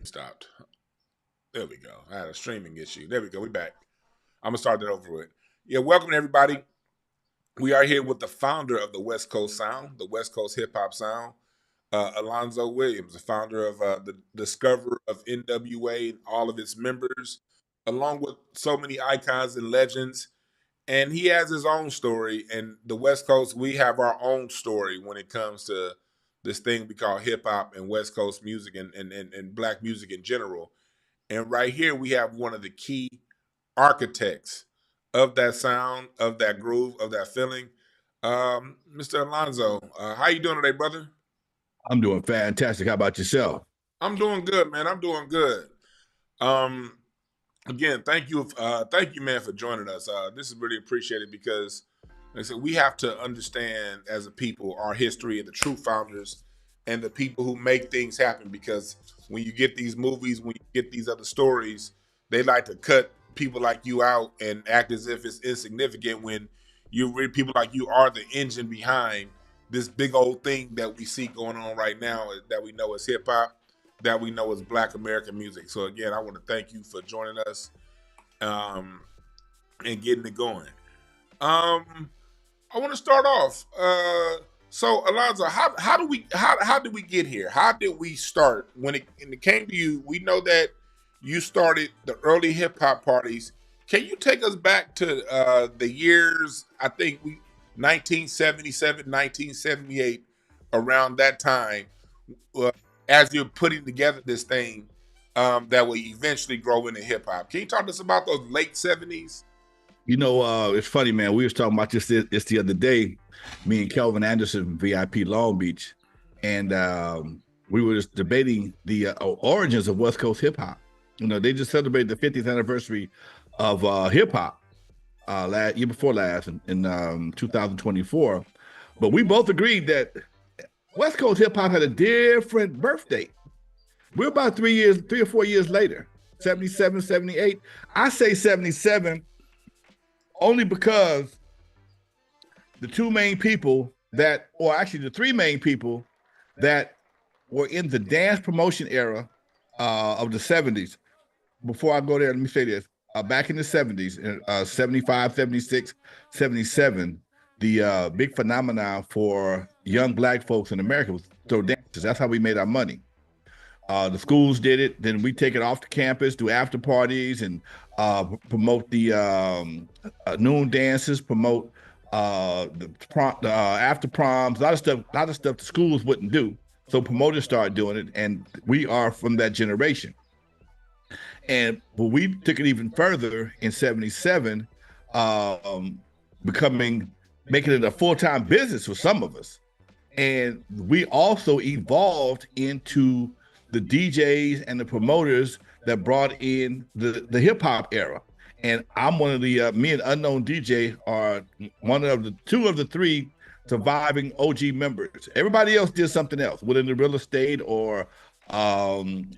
stopped. There we go. I had a streaming issue. There we go. We back. I'm going to start that over with. Yeah, welcome everybody. We are here with the founder of the West Coast Sound, the West Coast Hip Hop Sound, Alonzo Williams, the founder of the discoverer of NWA and all of its members, along with so many icons and legends. And he has his own story. And the West Coast, we have our own story when it comes to this thing we call hip hop and West Coast music and black music in general. And right here, we have one of the key architects of that sound, of that groove, of that feeling. Mr. Alonzo, how you doing today, brother? I'm doing fantastic. How about yourself? I'm doing good, man. I'm doing good. Again, thank you, man, for joining us. This is really appreciated because, like I said, we have to understand as a people our history and the true founders and the people who make things happen. Because when you get these movies, when you get these other stories, they like to cut people like you out and act as if it's insignificant when people like you are the engine behind this big old thing that we see going on right now that we know is hip hop, that we know is Black American music. So again, I want to thank you for joining us and getting it going. I want to start off. So Alonzo, how did we get here? How did we start? When it came to you, we know that you started the early hip hop parties. Can you take us back to the years? I think 1977, 1978, around that time, as you're putting together this thing that will eventually grow into hip hop. Can you talk to us about those late 70s? You know, it's funny, man. We was talking about this the other day, me and Kelvin Anderson from VIP Long Beach, and we were just debating the origins of West Coast hip hop. You know, they just celebrated the 50th anniversary of hip hop year before last in 2024. But we both agreed that West Coast hip hop had a different birth date. We're about 3 or 4 years later, 77, 78. I say 77 only because the three main people that were in the dance promotion era of the 70s. Before I go there, let me say this. Back in the 70s, 75, 76, 77, the big phenomenon for young Black folks in America was throw dances. That's how we made our money. The schools did it. Then we take it off the campus, do after parties, and promote the noon dances, promote the after proms, a lot of stuff the schools wouldn't do. So promoters started doing it, and we are from that generation. But we took it even further in 77, making it a full-time business for some of us. And we also evolved into the DJs and the promoters that brought in the hip-hop era. And I'm one of the, me and Unknown DJ are two of the three surviving OG members. Everybody else did something else, whether in the real estate or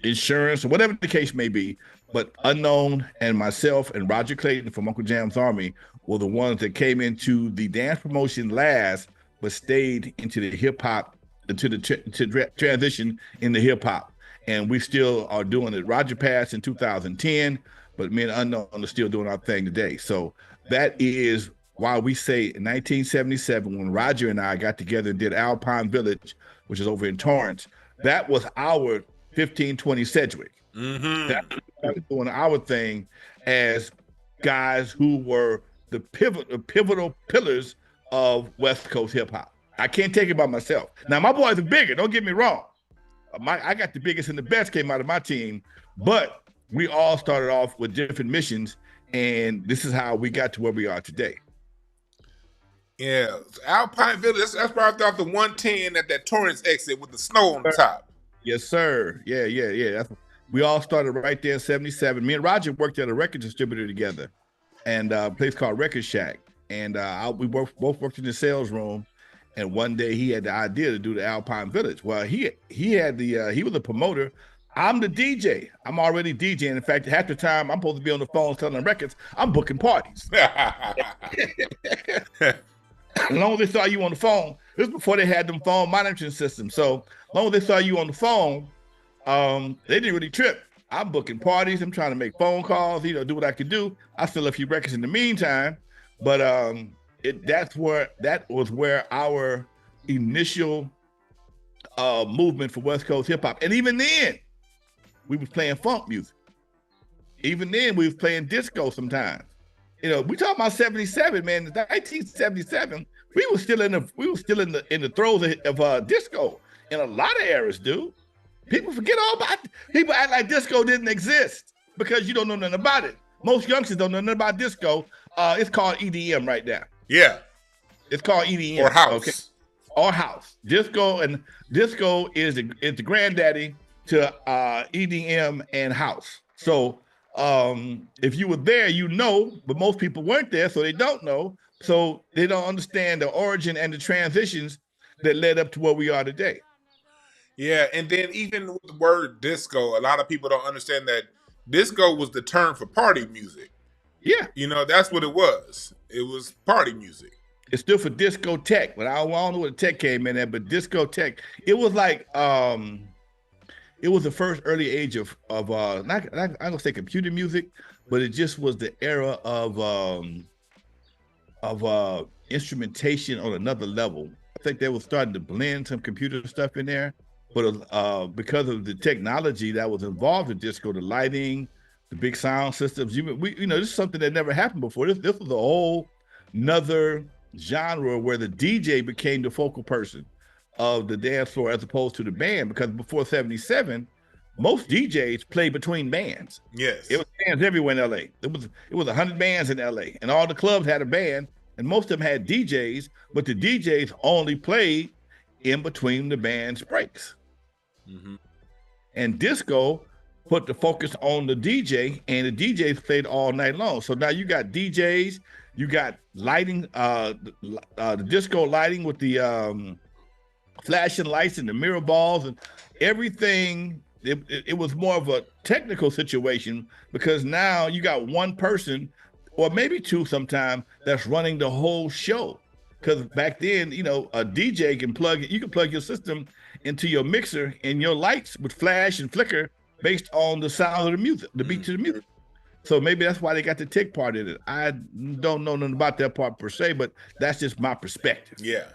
insurance or whatever the case may be. But Unknown and myself and Roger Clayton from Uncle Jam's Army were the ones that came into the dance promotion last, but stayed into the hip hop, into the transition in the hip hop. And we still are doing it. Roger passed in 2010, but me and Unknown are still doing our thing today. So that is why we say in 1977, when Roger and I got together and did Alpine Village, which is over in Torrance, that was our 1520 Sedgwick. Mm-hmm. That was doing our thing as guys who were the pivotal pillars of West Coast hip hop. I can't take it by myself. Now, my boys are bigger, don't get me wrong. I got the biggest and the best came out of my team, but we all started off with different missions, and this is how we got to where we are today. Yeah, Alpine Village, that's right off the 110 at that Torrance exit with the snow on the top. Yes, sir. Yeah. We all started right there in 77. Me and Roger worked at a record distributor together, and a place called Record Shack. And we both worked in the sales room. And one day he had the idea to do the Alpine Village. Well, he was the promoter. I'm the DJ. I'm already DJing. In fact, half the time I'm supposed to be on the phone selling records, I'm booking parties. As long as they saw you on the phone, this was before they had them phone monitoring systems. So as long as they saw you on the phone, They didn't really trip. I'm booking parties. I'm trying to make phone calls, do what I could do. I still a few records in the meantime, but that was where our initial movement for West Coast hip hop. And even then, we was playing funk music. Even then, we was playing disco sometimes. We talking about 77, man. In 1977, we were still in the throes of disco in a lot of eras, dude. People forget all about it. People act like disco didn't exist because you don't know nothing about it. Most youngsters don't know nothing about disco. It's called EDM right now. Yeah. It's called EDM. Or house. Okay? Or house. Disco is the granddaddy to EDM and house. So if you were there, but most people weren't there, so they don't know. So they don't understand the origin and the transitions that led up to where we are today. Yeah, and then even with the word disco, a lot of people don't understand that disco was the term for party music. Yeah. That's what it was. It was party music. It stood for discotheque, but I don't know what the tech came in at, but discotheque. It was like it was the first early age of not I'm gonna say computer music, but it just was the era of instrumentation on another level. I think they were starting to blend some computer stuff in there. But because of the technology that was involved in disco, the lighting, the big sound systems, this is something that never happened before. This was a whole nother genre where the DJ became the focal person of the dance floor as opposed to the band. Because before 77, most DJs played between bands. Yes, it was bands everywhere in LA. It was 100 bands in LA, and all the clubs had a band, and most of them had DJs, but the DJs only played in between the band's breaks. Mm-hmm. And disco put the focus on the DJ, and the DJs played all night long. So now you got DJs, you got lighting, the disco lighting with the flashing lights and the mirror balls and everything. It was more of a technical situation because now you got one person, or maybe two sometime, that's running the whole show. Because back then, a DJ can plug your system into your mixer, and your lights would flash and flicker based on the sound of the music, the beat to the music. So maybe that's why they got the tech part in it. I don't know nothing about that part per se, but that's just my perspective. Yeah.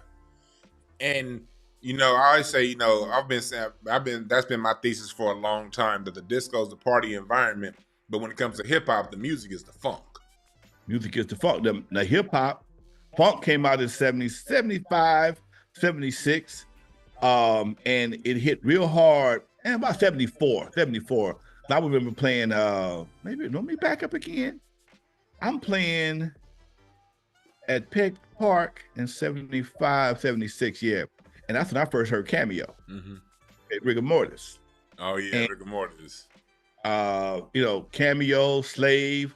And, I always say, that's been my thesis for a long time, that the disco is the party environment, but when it comes to hip hop, the music is the funk. Music is the funk. The hip hop, funk came out in 75, 76, and it hit real hard, and about 74. I remember playing, maybe let me back up again. I'm playing at Peck Park in 75, 76, yeah. And that's when I first heard Cameo. Mm-hmm. At Rigor Mortis. Oh, yeah, and, Rigor Mortis. Cameo, Slave,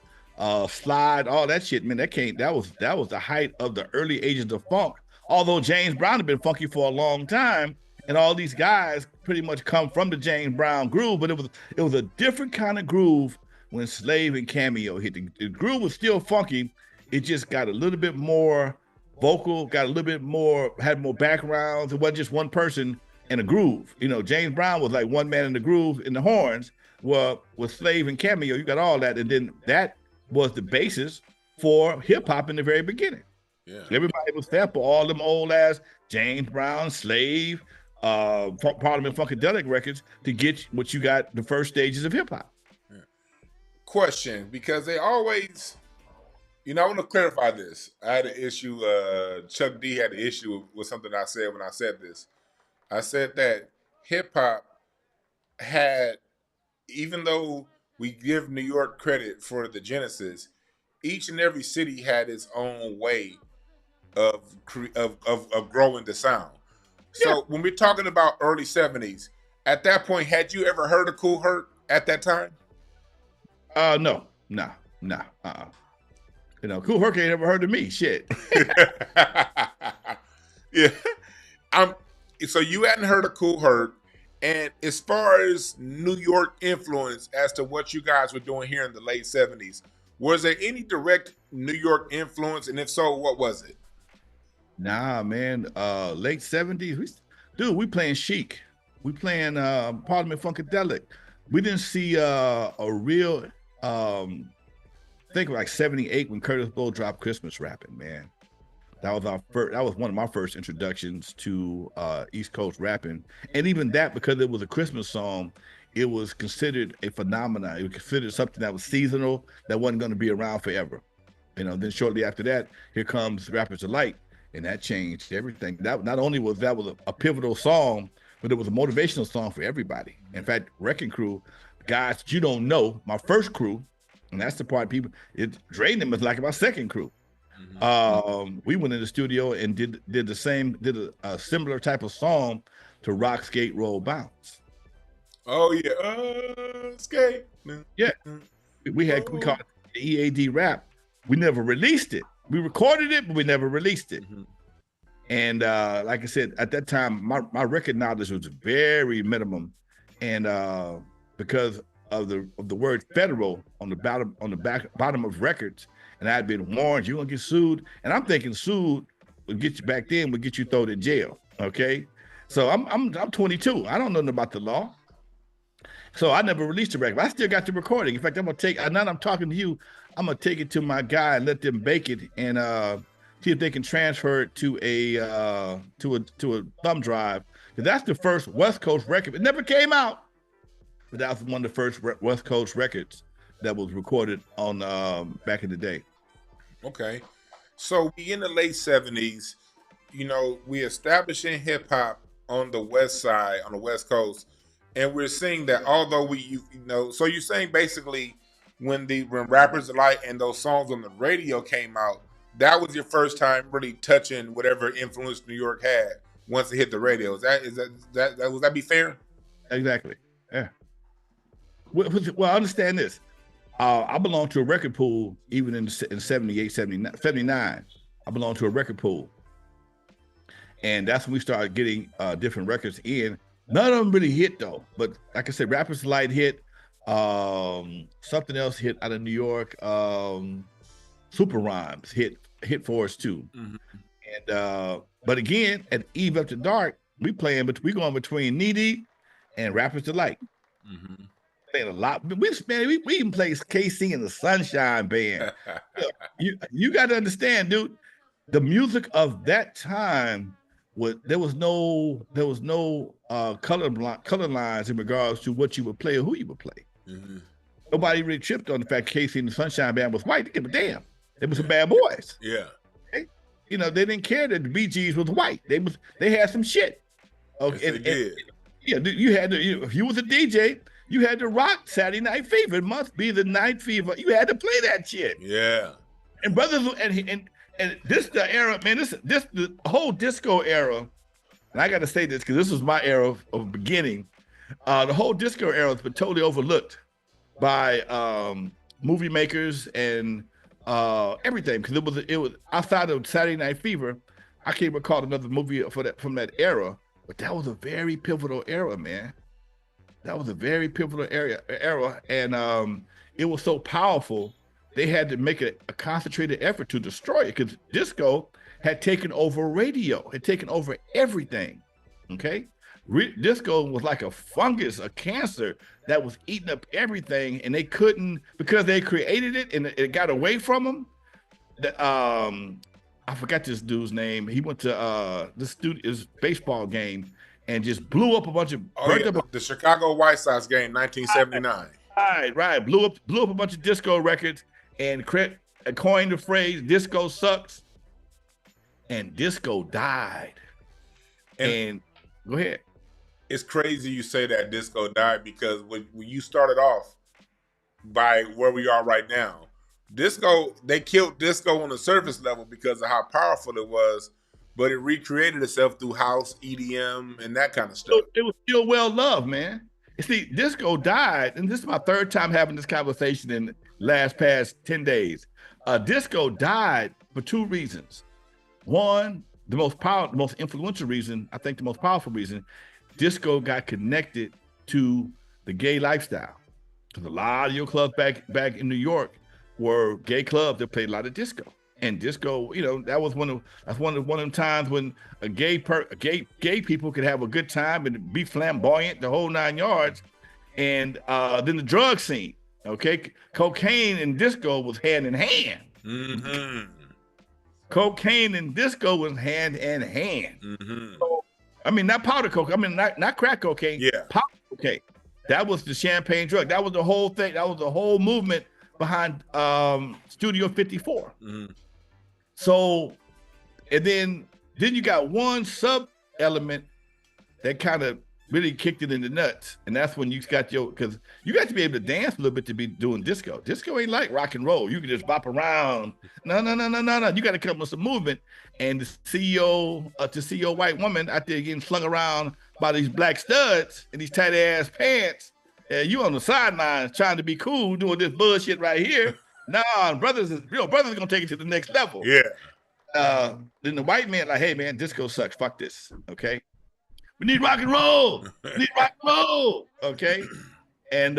Slide, all that shit, man, that was the height of the early ages of funk. Although James Brown had been funky for a long time, and all these guys pretty much come from the James Brown groove, but it was a different kind of groove when Slave and Cameo hit. The groove was still funky. It just got a little bit more vocal, got a little bit more, had more backgrounds. It wasn't just one person in a groove. James Brown was like one man in the groove in the horns. Well, with Slave and Cameo, you got all that, and then that was the basis for hip hop in the very beginning. Yeah. Everybody was there for all them old ass James Brown, Slave, Parliament Funkadelic records to get what you got the first stages of hip hop. Yeah. Question, because they always, I want to clarify this. I had an issue. Chuck D had an issue with something I said when I said this. I said that hip hop had, even though we give New York credit for the genesis, each and every city had its own way of growing the sound. So when we're talking about early 70s, at that point, had you ever heard of Kool Herc at that time? No. Kool Herc ain't ever heard of me. Shit. Yeah. So you hadn't heard of Kool Herc. And as far as New York influence as to what you guys were doing here in the late 70s, was there any direct New York influence? And if so, what was it? Nah, man. Late 70s, we playing Chic. We playing Parliament Funkadelic. We didn't see a real I think like 78 when Curtis Blow dropped Christmas Rapping, man. That was our first. That was one of my first introductions to East Coast rapping, and even that, because it was a Christmas song, it was considered a phenomenon. It was considered something that was seasonal, that wasn't going to be around forever. You know. Then shortly after that, here comes Rappers Delight, and that changed everything. That not only was that was a pivotal song, but it was a motivational song for everybody. In fact, Wreckin Cru, guys that you don't know, my first crew, and that's the part people. It drained them as like my second crew. We went in the studio and did a similar type of song to Rock Skate Roll Bounce. Oh yeah, skate. Yeah, we called it the EAD rap. We never released it. We recorded it, but we never released it. And like I said, at that time, my record knowledge was very minimum, and because of the word federal on the bottom of records. And I had been warned, you're gonna get sued. And I'm thinking sued would get you back then, would get you thrown in jail. Okay. So I'm 22. I don't know nothing about the law. So I never released the record. I still got the recording. In fact, now that I'm talking to you, I'm gonna take it to my guy and let them bake it and see if they can transfer it to a thumb drive. Because that's the first West Coast record. It never came out, but that was one of the first West Coast records that was recorded on back in the day. Okay. So we in the late 70s, you know, we establishing hip hop on the west side, on the West Coast, and we're seeing that although you know, so you're saying basically when Rappers Delight and those songs on the radio came out, that was your first time really touching whatever influence New York had once it hit the radio. Would that be fair? Exactly. Yeah. Well, understand this. I belong to a record pool even in 78, 79. I belong to a record pool. And that's when we started getting different records in. None of them really hit though. But like I said, Rappers Delight hit. Something else hit out of New York. Super Rhymes hit for us too. And but again, at Eve After Dark, we going between Needy and Rappers Delight. Playing a lot. We even play KC and the Sunshine Band. you got to understand, dude. The music of that time there was no color lines in regards to what you would play or who you would play. Nobody really tripped on the fact KC and the Sunshine Band was white. They give a damn. They were some bad boys. Yeah. Okay? You know, they didn't care that the Bee Gees was white. They had some shit. Okay. Yes, you had to, if you was a DJ, you had to rock Saturday Night Fever. It must be the Night Fever. You had to play that shit. Yeah. And brothers, and this the era, man. This the whole disco era. And I got to say this because this was my era of beginning. The whole disco era has been totally overlooked by movie makers and everything, because it was outside of Saturday Night Fever. I can't recall another movie from that era, but that was a very pivotal era, man. That was a very pivotal era, and it was so powerful. They had to make a concentrated effort to destroy it because disco had taken over radio, had taken over everything. Okay, disco was like a fungus, a cancer that was eating up everything, and they couldn't, because they created it and it got away from them. I forgot this dude's name. He went to his baseball game and just blew up a bunch of the Chicago White Sox game, 1979. Right. Blew up a bunch of disco records and coined the phrase "disco sucks," and disco died. And go ahead. It's crazy you say that disco died, because when you started off by where we are right now, they killed disco on the surface level because of how powerful it was, but it recreated itself through house, EDM, and that kind of stuff. It was still well loved, man. You see, disco died, and this is my third time having this conversation in the past 10 days. Disco died for two reasons. One, the most influential reason, I think the most powerful reason, disco got connected to the gay lifestyle. Because a lot of your clubs back in New York were gay clubs that played a lot of disco. And disco, that was one of them times when gay people could have a good time and be flamboyant, the whole 9 yards. And then the drug scene, okay, cocaine and disco was hand in hand. Mm-hmm. Cocaine and disco was hand in hand. Mm-hmm. So, I mean, not powder cocaine. I mean, not crack cocaine. Yeah, powder cocaine. That was the champagne drug. That was the whole thing. That was the whole movement behind Studio 54. Mm-hmm. So, and then you got one sub element that kind of really kicked it in the nuts, and that's when you got because you got to be able to dance a little bit to be doing disco. Disco ain't like rock and roll. You can just bop around. No. You got to come with some movement. And to see your white woman out there getting slung around by these black studs and these tight ass pants, you on the sidelines trying to be cool doing this bullshit right here. Nah, brothers gonna take it to the next level. Yeah. Then the white man like, hey man, disco sucks. Fuck this. Okay. We need rock and roll. Okay. And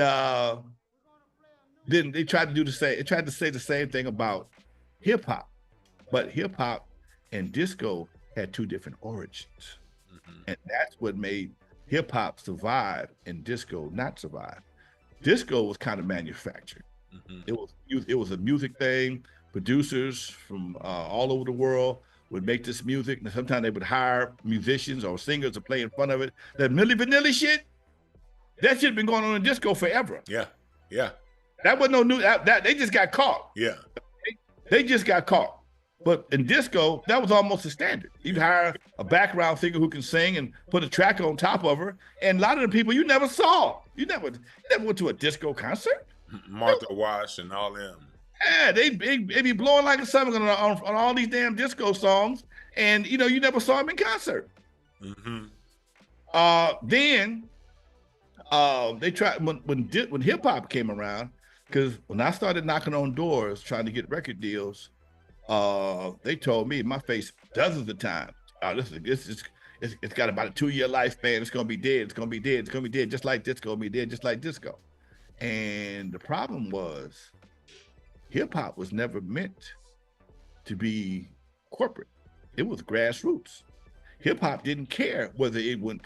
then they tried to say the same thing about hip hop. But hip hop and disco had two different origins. Mm-hmm. And that's what made hip hop survive and disco not survive. Disco was kind of manufactured. Mm-hmm. It was a music thing. Producers from all over the world would make this music, and sometimes they would hire musicians or singers to play in front of it. That Milli Vanilli shit, that shit been going on in disco forever. Yeah. That wasn't no new. That they just got caught. Yeah. They just got caught. But in disco, that was almost a standard. You'd hire a background singer who can sing and put a track on top of her, and a lot of the people you never saw. You never went to a disco concert. Martha Wash and all them. Yeah, they be blowing like a summer on all these damn disco songs, and you never saw them in concert. Mm-hmm. Then they tried when hip hop came around, because when I started knocking on doors trying to get record deals, they told me in my face dozens of times, it's got about a 2-year lifespan. It's gonna be dead. It's gonna be dead. It's gonna be dead. Just like disco. Be dead. Just like disco. And the problem was, hip hop was never meant to be corporate. It was grassroots. Hip hop didn't care whether it went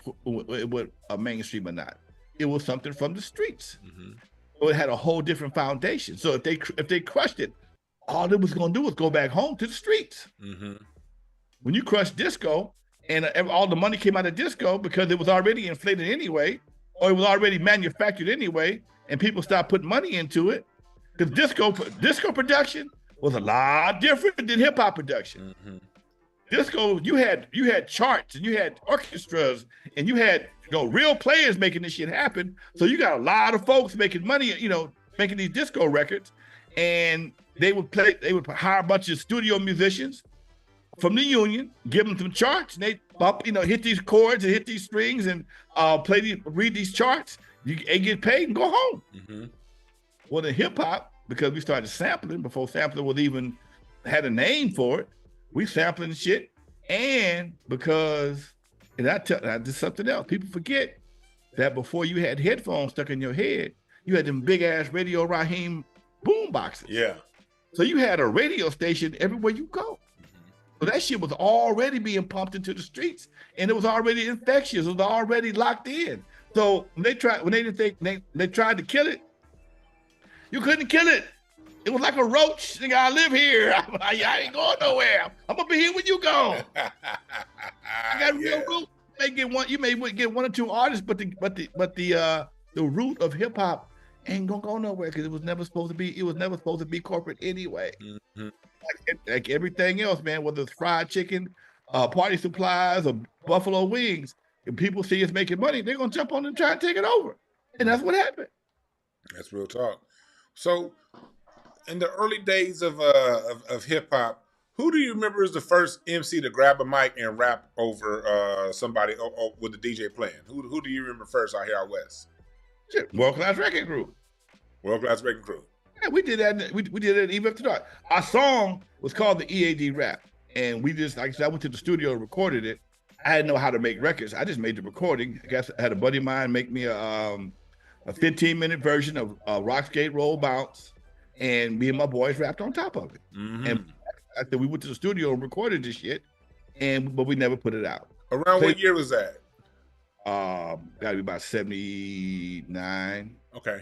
a mainstream or not. It was something from the streets. Mm-hmm. So it had a whole different foundation. So if they crushed it, all it was going to do was go back home to the streets. Mm-hmm. When you crush disco, and all the money came out of disco because it was already inflated anyway, or it was already manufactured anyway, and people stopped putting money into it, because disco production was a lot different than hip hop production. Mm-hmm. Disco, you had charts and you had orchestras and you had real players making this shit happen. So you got a lot of folks making money, making these disco records, and they would hire a bunch of studio musicians from the union, give them some charts, and they hit these chords and hit these strings and read these charts. They get paid and go home. Mm-hmm. Well, in hip hop, because we started sampling before sampling was even had a name for it, we sampling shit, and because this something else. People forget that before you had headphones stuck in your head, you had them big ass Radio Raheem boom boxes. Yeah. So you had a radio station everywhere you go. So that shit was already being pumped into the streets, and it was already infectious. It was already locked in. So when they tried to kill it, you couldn't kill it. It was like a roach. Nigga, I live here. I ain't going nowhere. I'm gonna be here when you go. I got real roots. You may get one or two artists, but the root of hip hop ain't gonna go nowhere, because it was never supposed to be. It was never supposed to be corporate anyway. Mm-hmm. Like everything else, man. Whether it's fried chicken, party supplies, or buffalo wings, if people see us making money, they're gonna jump on and try and take it over, and that's what happened. That's real talk. So, in the early days of hip hop, who do you remember is the first MC to grab a mic and rap over somebody with the DJ playing? Who do you remember first out here out west? Shit, World Class Wreckin Cru. World Class Wreckin Cru. Yeah, we did that. We did it even after dark. Our song was called the EAD Rap, and we just, like I said, I went to the studio and recorded it. I didn't know how to make records. I just made the recording. I guess I had a buddy of mine make me a 15-minute version of Rock Skate Roll Bounce, and me and my boys rapped on top of it. Mm-hmm. And I said we went to the studio and recorded this shit, but we never put it out. Around what year was that? Got to be about 79. Okay.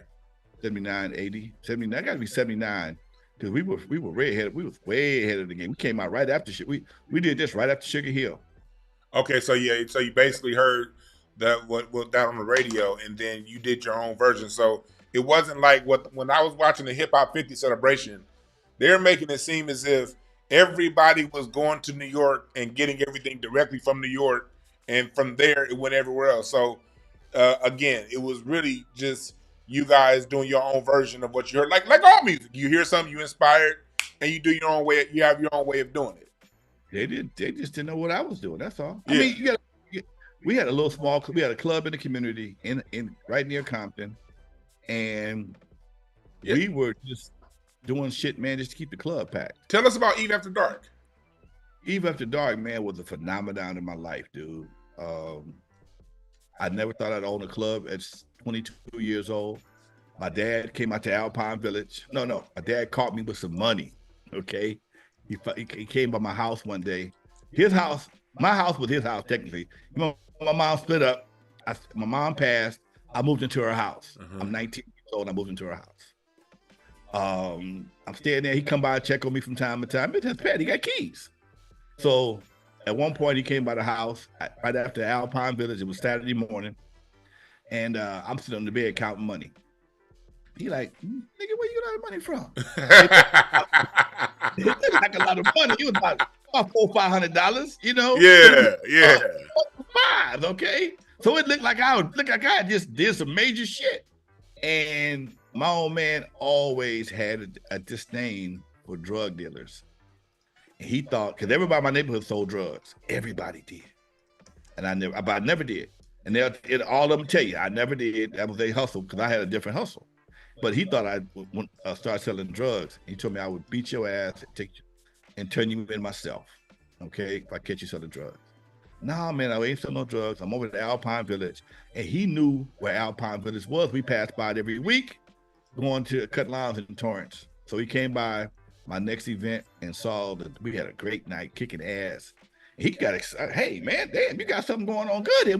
79, 80, 79. Got to be 79 because we were way ahead. We was way ahead of the game. We came out right after shit. We did this right after Sugar Hill. Okay, so you basically heard that what that on the radio, and then you did your own version. So it wasn't like when I was watching the Hip Hop 50 celebration, they're making it seem as if everybody was going to New York and getting everything directly from New York, and from there it went everywhere else. So again, it was really just you guys doing your own version of what you heard, like all music. You hear something, you inspired, and you do your own way. You have your own way of doing it. They just didn't know what I was doing. That's all. Yeah. I mean, we had a little small. We had a club in the community in right near Compton, and we were just doing shit, man, just to keep the club packed. Tell us about Eve After Dark. Eve After Dark, man, was a phenomenon in my life, dude. I never thought I'd own a club at 22 years old. My dad came out to Alpine Village. No, my dad caught me with some money. Okay, he came by my house one day. His house, my house was his house technically. You know, my mom split up. My mom passed. I moved into her house. I'm 19 years old. I moved into her house. I'm staying there. He come by and check on me from time to time. It's his pet. He got keys. So at one point he came by the house right after Alpine Village. It was Saturday morning. And I'm sitting on the bed counting money. He like, nigga, where you get all the money from? It looked like a lot of money. It was about $400-500, you know? Yeah. Five, okay? So it looked like I just did some major shit. And my old man always had a disdain for drug dealers. And he thought, because everybody in my neighborhood sold drugs. Everybody did. And I never did. And all of them tell you, I never did. That was a hustle because I had a different hustle. But he thought I'd start selling drugs. He told me I would beat your ass and turn you in myself, okay, if I catch you selling drugs. Nah, man, I ain't selling no drugs. I'm over at Alpine Village. And he knew where Alpine Village was. We passed by it every week going to cut lawns in Torrance. So he came by my next event and saw that we had a great night kicking ass. He got excited. Hey, man, damn, you got something going on good here.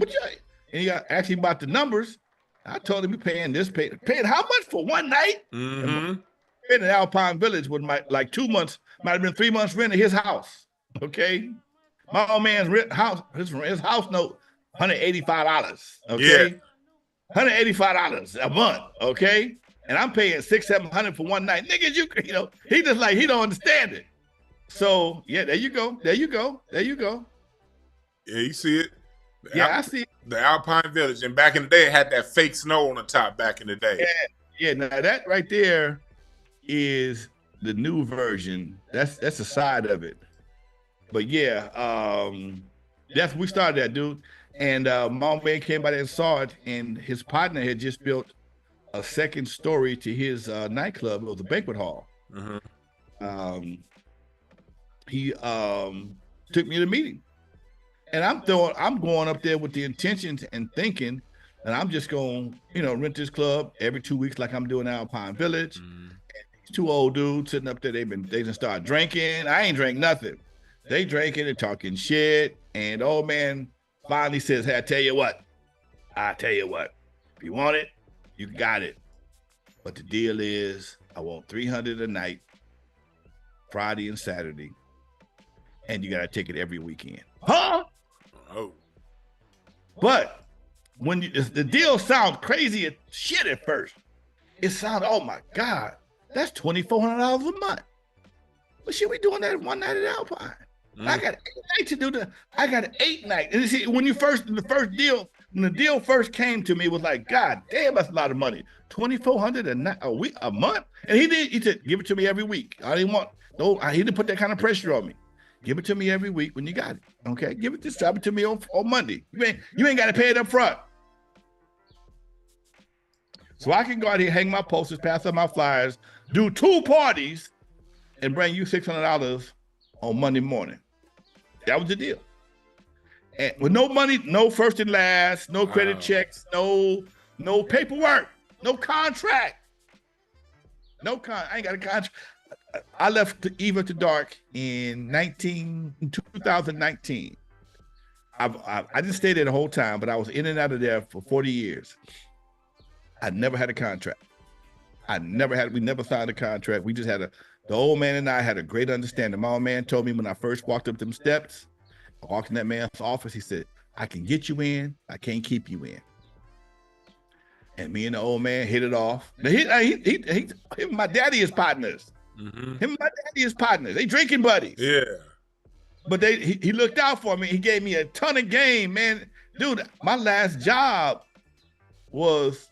And he asked me about the numbers. I told him we paying how much for one night? Mm-hmm. In Alpine Village with like 2 months, might have been 3 months rent of his house. Okay. My old man's his house note, $185. Okay. Yeah. $185 a month. Okay. And I'm paying $600-700 for one night. Niggas, you know, he just like, he don't understand it. So yeah, there you go. Yeah, you see it. I see it. The Alpine Village, and back in the day, it had that fake snow on the top. Back in the day, yeah. Now that right there is the new version. That's a side of it. But yeah, we started that, dude. And my man came by there and saw it, and his partner had just built a second story to his nightclub. It was a banquet hall. Mm-hmm. He took me to the meeting. And I'm going up there with the intentions and thinking that I'm just going, rent this club every 2 weeks like I'm doing Alpine Village. Mm. And these two old dudes sitting up there, they just start drinking. I ain't drank nothing. They drinking and talking shit. And the old man finally says, hey, I tell you what. If you want it, you got it. But the deal is I want $300 a night, Friday and Saturday. And you got to take it every weekend. Huh? Oh. But when the deal sounds crazy as shit at first, it sounds, oh my God, that's $2,400 a month. But shit, we doing that one night at Alpine. Mm. I got 8 nights to do that. I got 8 nights. And see, when the deal first came to me, it was like, God damn, that's a lot of money. $2,400 a week, a month. And he said, give it to me every week. He didn't put that kind of pressure on me. Give it to me every week when you got it. Okay, drop it to me on Monday. You ain't got to pay it up front. So I can go out here, hang my posters, pass out my flyers, do 2 parties, and bring you $600 on Monday morning. That was the deal. And with no money, no first and last, no credit checks, no paperwork, no contract. I ain't got a contract. I left Eve After Dark in 2019. I didn't stay there the whole time, but I was in and out of there for 40 years. I never had a contract. We never signed a contract. We just had the old man and I had a great understanding. My old man told me when I first walked up them steps, I walked in that man's office, he said, I can get you in, I can't keep you in. And me and the old man hit it off. Now him and my daddy is partners. Mm-hmm. Him and my daddy is partners. They drinking buddies. Yeah. But he looked out for me. He gave me a ton of game, man. Dude, my last job was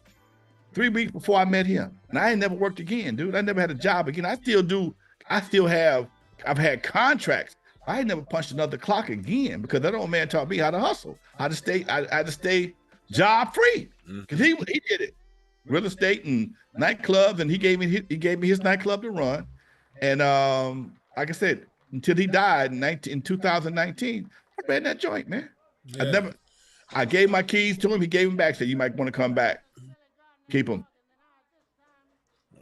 3 weeks before I met him. And I ain't never worked again, dude. I never had a job again. I've had contracts. I ain't never punched another clock again because that old man taught me how to hustle, how to stay, I had to stay job free. Because he did it. Real estate and nightclubs, and he gave me his nightclub to run. And like I said, until he died in 2019, I ran that joint, man. Yeah. I gave my keys to him. He gave them back. Said, you might want to come back. Keep them.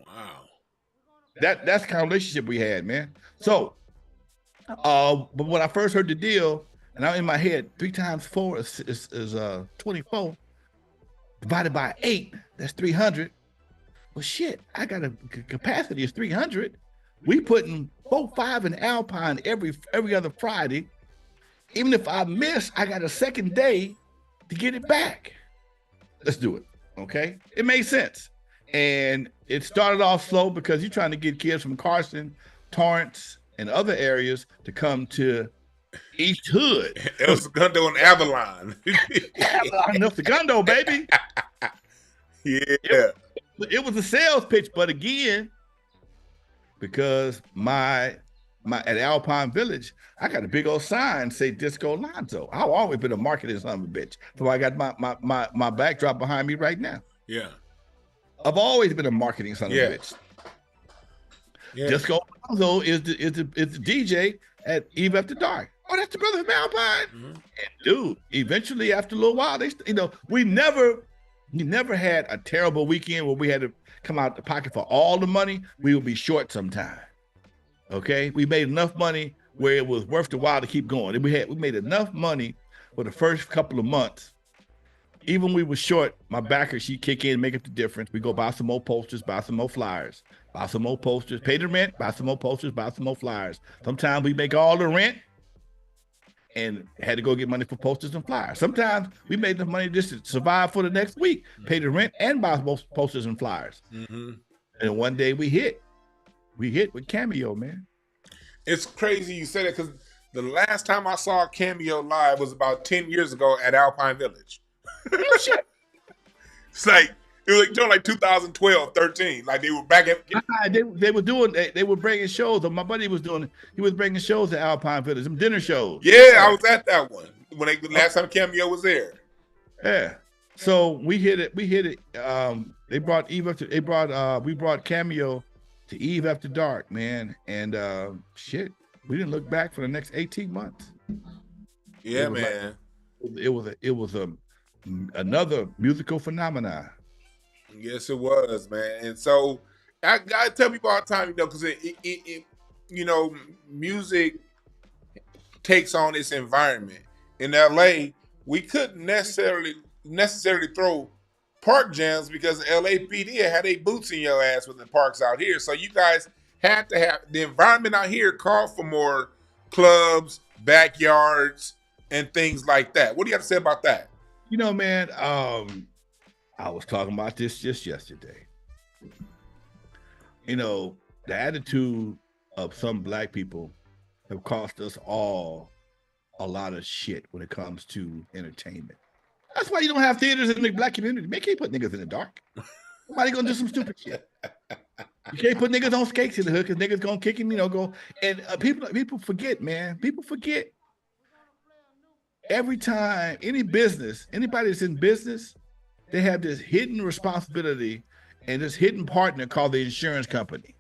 Wow. That's the kind of relationship we had, man. So, but when I first heard the deal, and I'm in my head, 3 times 4 is 24. Divided by 8, that's 300. Well, shit, I got a capacity is 300. We putting 4, 5 in Alpine every other Friday. Even if I miss, I got a second day to get it back. Let's do it, okay? It made sense. And it started off slow because you're trying to get kids from Carson, Torrance, and other areas to come to East Hood. El Segundo and Avalon. Avalon, El Segundo, baby. Yeah. It was a sales pitch, but again, because at Alpine Village, I got a big old sign say Disco Alonzo. I've always been a marketing son of a bitch. So I got my backdrop behind me right now. Yeah. I've always been a marketing son of a bitch. Yeah. Disco Alonzo is the DJ at Eve After Dark. Oh, that's the brother from Alpine. Mm-hmm. And dude, eventually after a little while, we never had a terrible weekend where we had to come out the pocket for all the money. We would be short sometime. Okay, we made enough money where it was worth the while to keep going. We made enough money for the first couple of months. Even when we were short, my backer, she'd kick in and make up the difference. We go buy some more posters, buy some more flyers, buy some more posters, pay the rent, buy some more posters, buy some more flyers. Sometimes we make all the rent and had to go get money for posters and flyers. Sometimes we made enough money just to survive for the next week, pay the rent and buy both posters and flyers. Mm-hmm. And one day we hit with Cameo, man. It's crazy you said it because the last time I saw Cameo live was about 10 years ago at Alpine Village. Shit. It's like, it was like 2012, 13. Like they were back at. They were bringing shows. My buddy was bringing shows at Alpine Village, some dinner shows. Yeah, I was at that one when the last time Cameo was there. Yeah. So we hit it. We brought Cameo to Eve After Dark, man. And shit, we didn't look back for the next 18 months. Yeah, man. It was another musical phenomenon. Yes, it was, man. And so I tell people all the time, because it music takes on its environment. In LA, we couldn't necessarily throw park jams because LAPD had their boots in your ass with the parks out here. So you guys had to have the environment out here called for more clubs, backyards, and things like that. What do you have to say about that? Man, I was talking about this just yesterday. The attitude of some black people have cost us all a lot of shit when it comes to entertainment. That's why you don't have theaters in the black community. Man, you can't put niggas in the dark. Somebody gonna do some stupid shit. You can't put niggas on skates in the hood because niggas gonna kick him, go. And people forget, man. People forget. Every time anybody that's in business, they have this hidden responsibility and this hidden partner called the insurance company.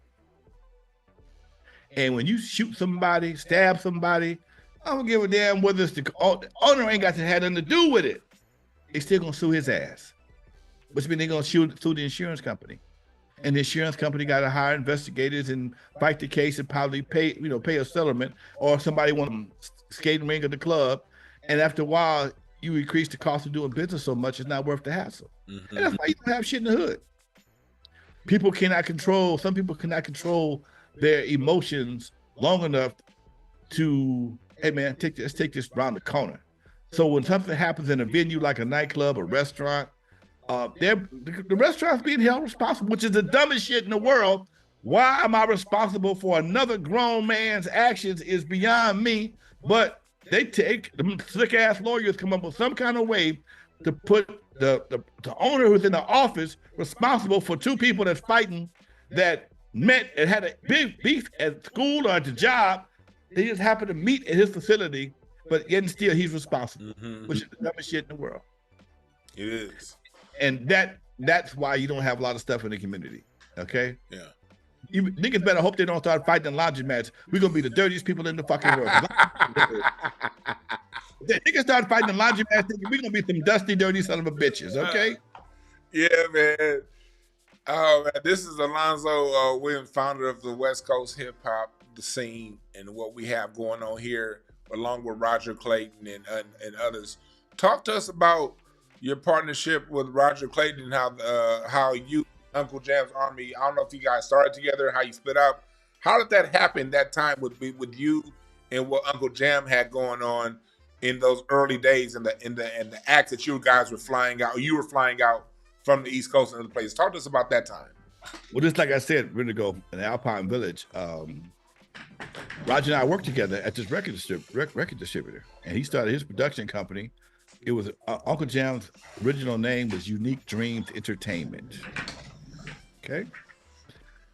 And when you shoot somebody, stab somebody, I don't give a damn whether it's the owner ain't got to have nothing to do with it. They still gonna sue his ass, which means they're gonna sue the insurance company. and the insurance company got to hire investigators and fight the case and probably pay a settlement, or somebody want to skating ring of the club, and after a while you increase the cost of doing business so much it's not worth the hassle. And that's why you don't have shit in the hood. Some people cannot control their emotions long enough to, hey man, let's take this around the corner. So when something happens in a venue like a nightclub or restaurant, the restaurant's being held responsible, which is the dumbest shit in the world. Why am I responsible for another grown man's actions is beyond me. But they take the slick ass lawyers come up with some kind of way to put the owner who's in the office responsible for two people that's fighting, that met and had a big beef at school or at the job. They just happened to meet at his facility, but yet and still he's responsible, which is the dumbest shit in the world. It is. And that's why you don't have a lot of stuff in the community. Okay? Yeah. You niggas better hope they don't start fighting in laundromats. We're gonna be the dirtiest people in the fucking world. If niggas start fighting in laundromats, we're gonna be some dusty, dirty son of a bitches, okay? Yeah, man. Oh man, this is Alonzo Williams, founder of the West Coast hip hop, the scene, and what we have going on here, along with Roger Clayton and others. Talk to us about your partnership with Roger Clayton and how you, Uncle Jam's Army, I don't know if you guys started together, how you split up. How did that happen that time with you and what Uncle Jam had going on in those early days and the acts that you guys were flying out, or you were flying out from the East Coast and other places? Talk to us about that time. Well, just like I said, we're gonna go in Alpine Village. Roger and I worked together at this record distributor, and he started his production company. It was Uncle Jam's original name was Unique Dreams Entertainment. Okay,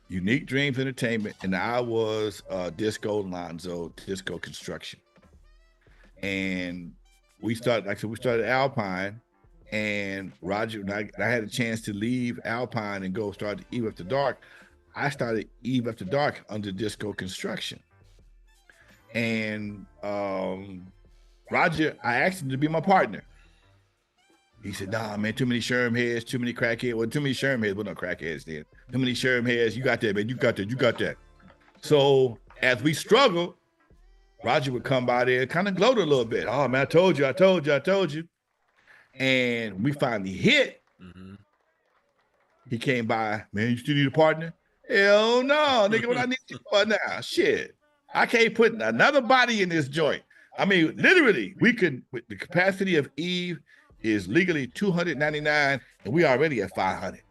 Unique Dreams Entertainment, and I was Disco Alonzo, Disco Construction, and we started Alpine. And Roger and I had a chance to leave Alpine and go start Eve After Dark. I started Eve After Dark under Disco Construction. And Roger, I asked him to be my partner. He said, nah, man, too many Sherm heads, too many crackheads. Well, too many Sherm heads, well, no crackheads then. Too many Sherm heads, you got that, man, you got that. So as we struggled, Roger would come by there and kind of gloat a little bit. Oh, man, I told you. And we finally hit. He came by, man, you still need a partner? Hell no, nigga, what I need you for now? Shit. I can't put another body in this joint. I mean, literally, we could, with the capacity of Eve is legally 299, and we already at 500.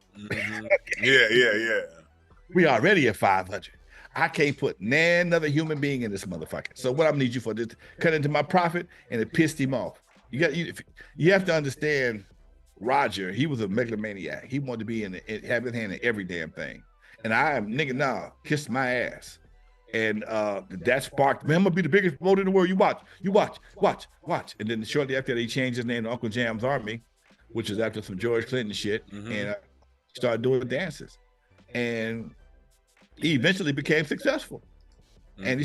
Yeah. We already at 500. I can't put another human being in this motherfucker. So what I need you for is cut into my profit, and it pissed him off. You have to understand, Roger, he was a megalomaniac. He wanted to be have his hand in every damn thing. And kissed my ass. And that sparked, man, I'm gonna be the biggest promoter in the world. You watch. And then shortly after that, he changed his name to Uncle Jam's Army, which is after some George Clinton shit, and started doing dances. And he eventually became successful. And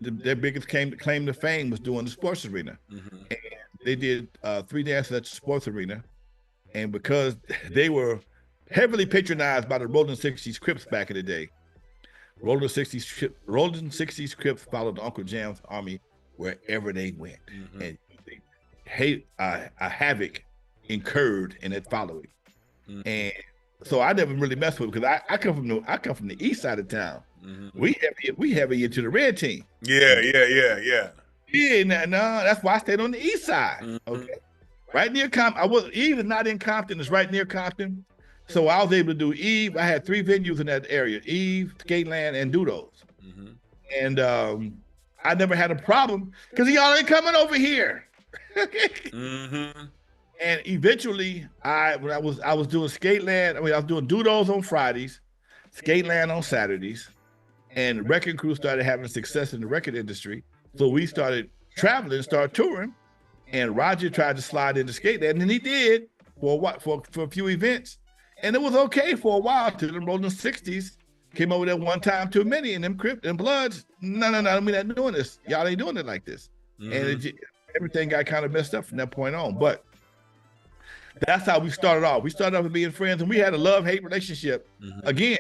their biggest claim to fame was doing the sports arena. And they did 3 dances at the sports arena. And because they were heavily patronized by the Rolling 60s Crips back in the day, Rolling 60s Crips followed Uncle Jam's Army wherever they went. And a havoc incurred in that following. And so I never really messed with it because I come from the east side of town. We heavy into the red team. Yeah. Yeah, no, that's why I stayed on the east side. Okay, right near Compton. Eve is not in Compton; it's right near Compton. So I was able to do Eve. I had 3 venues in that area: Eve, Skateland, and Doodles. And I never had a problem because y'all ain't coming over here. And eventually, I was doing Skateland. I was doing Doodles on Fridays, Skateland on Saturdays, and Wreckin Cru started having success in the record industry. So we started traveling, started touring, and Roger tried to slide into Skateland, and he did for a few events, and it was okay for a while till the Rolling 60s came over there one time too many, and them Crips and Bloods, no, we're not doing this. Y'all ain't doing it like this, and everything got kind of messed up from that point on. But that's how we started off. We started off with being friends, and we had a love-hate relationship. Again,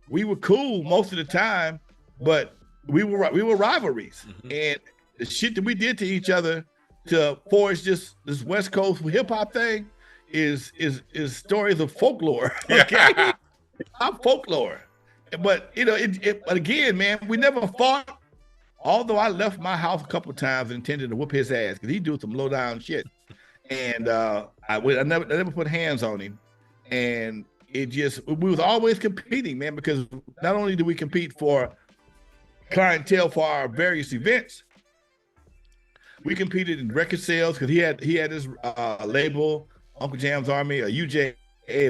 we were cool most of the time, but we were rivalries, and the shit that we did to each other to forge this West Coast hip hop thing is stories of folklore. Okay, I'm folklore, but but again, man, we never fought. Although I left my house a couple of times and intended to whoop his ass because he do some low down shit, and I never put hands on him, and we was always competing, man, because not only do we compete for clientele for our various events, we competed in record sales because he had his label, Uncle Jam's Army, or UJA,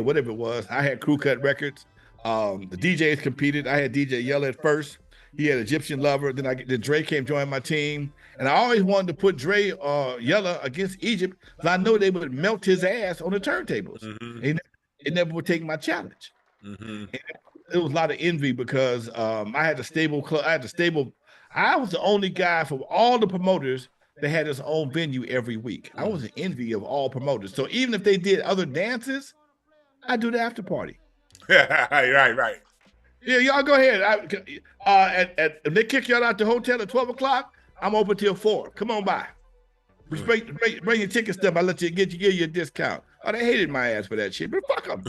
whatever it was. I had Crew Cut Records. The DJs competed. I had DJ Yella at first. He had Egyptian Lover. Then Dre came join my team, and I always wanted to put Dre Yella against Egypt because I know they would melt his ass on the turntables. It never would take my challenge. It was a lot of envy because I had a stable club. I was the only guy from all the promoters that had his own venue every week. I was an envy of all promoters. So even if they did other dances, I do the after party. Right. Yeah, y'all go ahead. If they kick y'all out the hotel at 12 o'clock, I'm open till 4. Come on by. Bring your ticket stub. I'll give you a discount. Oh, they hated my ass for that shit, but fuck them.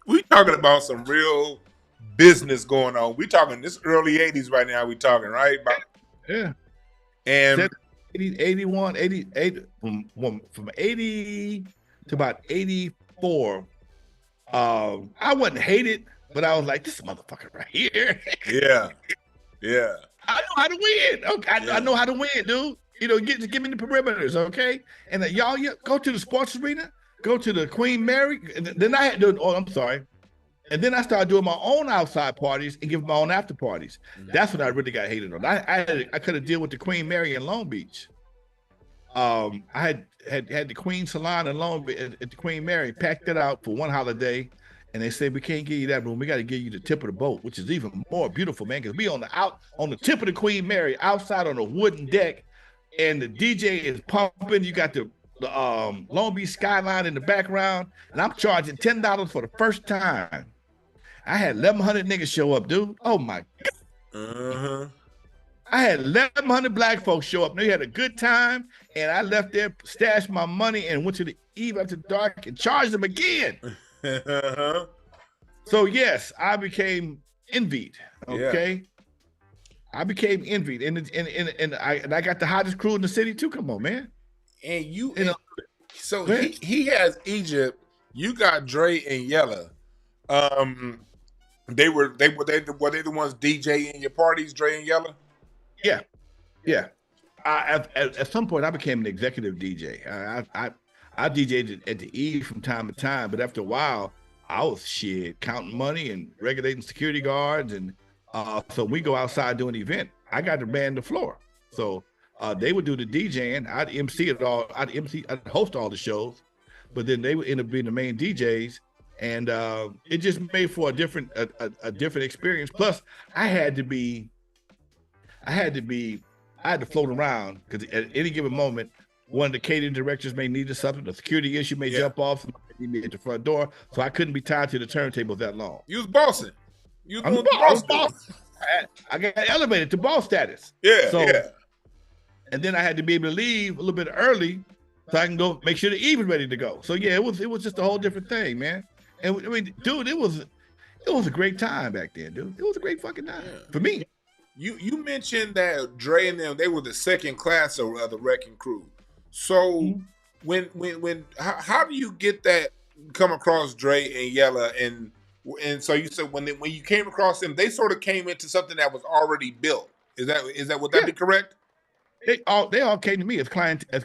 We talking about some real business going on. We talking this early 80s right now. We talking, right? Yeah. And 81, 88, from 80 to about 84. I wasn't hated, but I was like, this motherfucker right here. Yeah. I know how to win. Okay, I know how to win, dude. Give me the perimeters, okay? And y'all go to the sports arena, go to the Queen Mary. And then I had to. Oh, I'm sorry. And then I started doing my own outside parties and giving my own after parties. That's what I really got hated on. I could have dealt with the Queen Mary in Long Beach. I had the Queen Salon in Long Beach at the Queen Mary, packed it out for one holiday, and they said we can't give you that room. We got to give you the tip of the boat, which is even more beautiful, man. Because we on the tip of the Queen Mary, outside on a wooden deck, and the DJ is pumping. You got the Long Beach skyline in the background, and I'm charging $10 for the first time. I had 1,100 niggas show up, dude. Oh my God. I had 1,100 black folks show up. They had a good time, and I left there, stashed my money, and went to the eve after dark and charged them again. So yes, I became envied. Okay, yeah. I became envied, and I got the hottest crew in the city too. Come on, man. And so he has Egypt. You got Dre and Yella. They were they the ones DJing your parties, Dre and Yella? Yeah. At some point, I became an executive DJ. I DJed at the E from time to time, but after a while, I was counting money and regulating security guards, and so we go outside doing an event. I got to man the floor, so they would do the DJing. I'd MC it all. I'd host all the shows, but then they would end up being the main DJs. And it just made for a different experience. Plus, I had to float around because at any given moment, one of the catering directors may need something. The security issue may jump off. Somebody need me at the front door, so I couldn't be tied to the turntables that long. You was bossing. I got elevated to boss status. And then I had to be able to leave a little bit early so I can go make sure the Eve is ready to go. So yeah, it was just a whole different thing, man. And I mean, dude, it was a great time back then, dude. It was a great fucking time for me. You mentioned that Dre and them, they were the second class of the Wreckin Cru. So how do you get that, come across Dre and Yella, and so you said when you came across them, they sort of came into something that was already built. Would that be correct? They all came to me as clients, as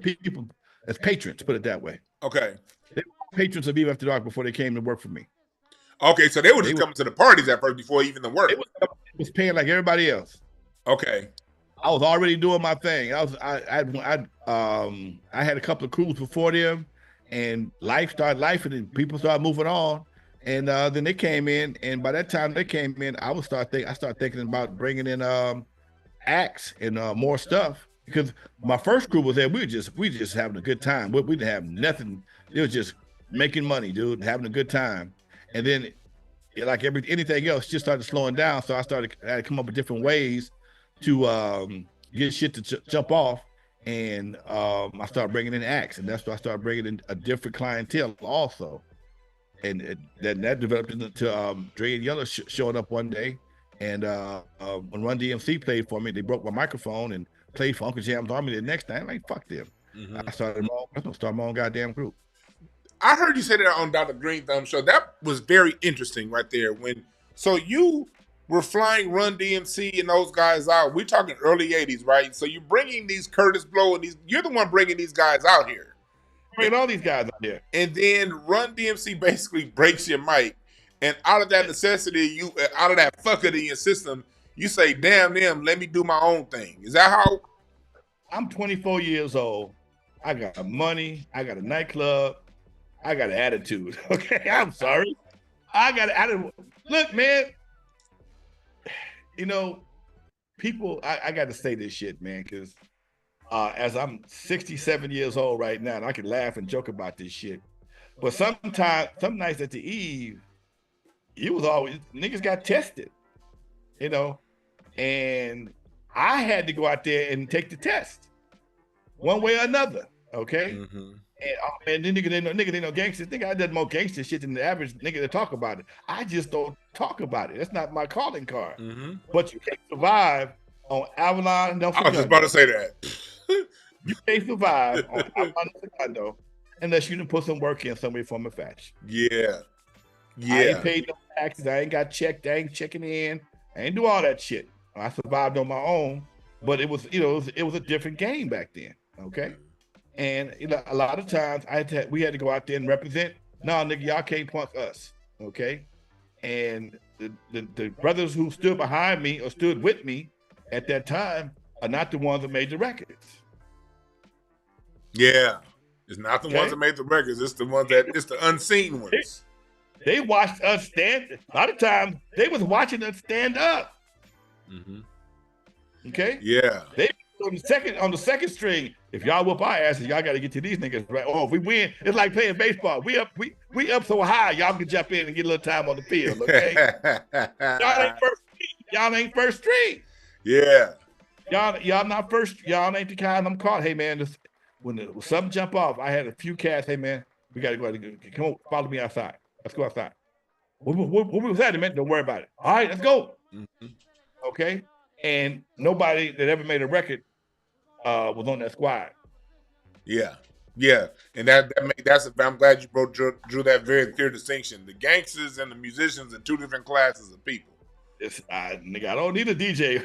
people, as patrons, put it that way. Okay. They were patrons of Eve After Dark before they came to work for me. Okay, so they were just coming to the parties at first before even the work. It was paying like everybody else. Okay. I was already doing my thing. I had a couple of crews before them, and life started life, and then people started moving on. And then they came in, and by that time they came in, I started thinking about bringing in acts and more stuff. because my first crew was there. We just having a good time. We didn't have nothing. It was just making money, dude, having a good time. And then, like anything else, just started slowing down. So I had to come up with different ways to get shit to jump off. And I started bringing in acts, and that's why I started bringing in a different clientele also. And that developed into Dre and Yella showing up one day. And when Run DMC played for me, they broke my microphone and played for Uncle Jam's Army the next night. I'm like, fuck them. I started my own goddamn group. I heard you say that on Dr. Green Thumb show. That was very interesting right there. So you were flying Run DMC and those guys out. We're talking early 80s, right? So you're bringing these Curtis Blow and you're the one bringing these guys out here. Bringing all these guys out here. And then Run DMC basically breaks your mic. And out of that necessity, out of that fucker in your system, you say, damn them, let me do my own thing. Is that how? I'm 24 years old. I got money. I got a nightclub. I got an attitude. Okay, I'm sorry. I got an attitude. Look, man, people, I got to say this shit, man, because as I'm 67 years old right now, and I can laugh and joke about this shit. But some nights at the eve, niggas got tested, and I had to go out there and take the test one way or another, okay? Mm-hmm. And then nigga, they know gangsters. Nigga, I did more gangster shit than the average nigga that talk about it. I just don't talk about it. That's not my calling card. Mm-hmm. But you can't survive on Avalon. I was just about to say that. You can't survive on Avalon Segundo unless you done put some work in some way, form, or fashion. Yeah. I ain't paid no taxes. I ain't got checked. I ain't checking in. I ain't do all that shit. I survived on my own, but it was a different game back then. Okay. And a lot of times we had to go out there and represent. No, nigga, y'all can't punk us, okay? And the brothers who stood behind me or stood with me at that time are not the ones that made the records. Yeah, it's not the ones that made the records. It's it's the unseen ones. They watched us stand. A lot of times they was watching us stand up. Mm-hmm. Okay. Yeah. They on the second string. If y'all whoop our asses, y'all got to get to these niggas, right? Oh, if we win, it's like playing baseball. We up so high, y'all can jump in and get a little time on the field, okay? Y'all ain't first string. Yeah. Y'all not first. Y'all ain't the kind I'm caught. Hey man, when something jump off, I had a few cats. Hey man, we got to go. Come on, follow me outside. Let's go outside. What was that, man? Don't worry about it. All right, let's go. Mm-hmm. Okay. And nobody that ever made a record was on that squad. Yeah, and I'm glad you drew that very clear distinction. The gangsters and the musicians are two different classes of people. Nigga, I don't need a DJ.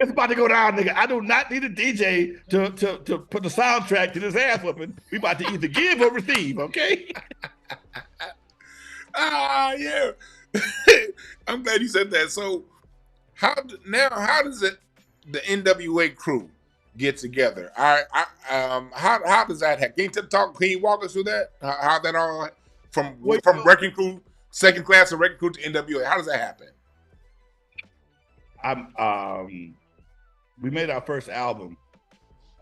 It's about to go down, nigga. I do not need a DJ to put the soundtrack to this ass whooping. We about to either give or receive, okay? Yeah. I'm glad you said that. So how does the NWA crew get together? How does that happen? Can you walk us through that? How that all from Wreckin Cru, second class of Wreckin Cru to NWA? How does that happen? We made our first album,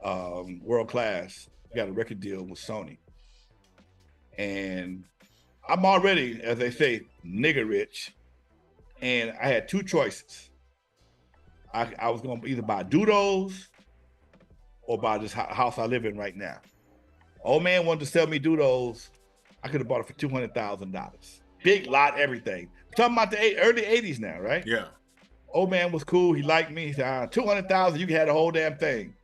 World Class. We got a record deal with Sony, and I'm already, as they say, nigga rich, and I had two choices. I was going to either buy Dudos or buy this house I live in right now. Old man wanted to sell me Dudos. I could have bought it for $200,000. Big lot, everything. Talking about the early 80s now, right? Yeah. Old man was cool. He liked me. He said, $200,000, you can have the whole damn thing.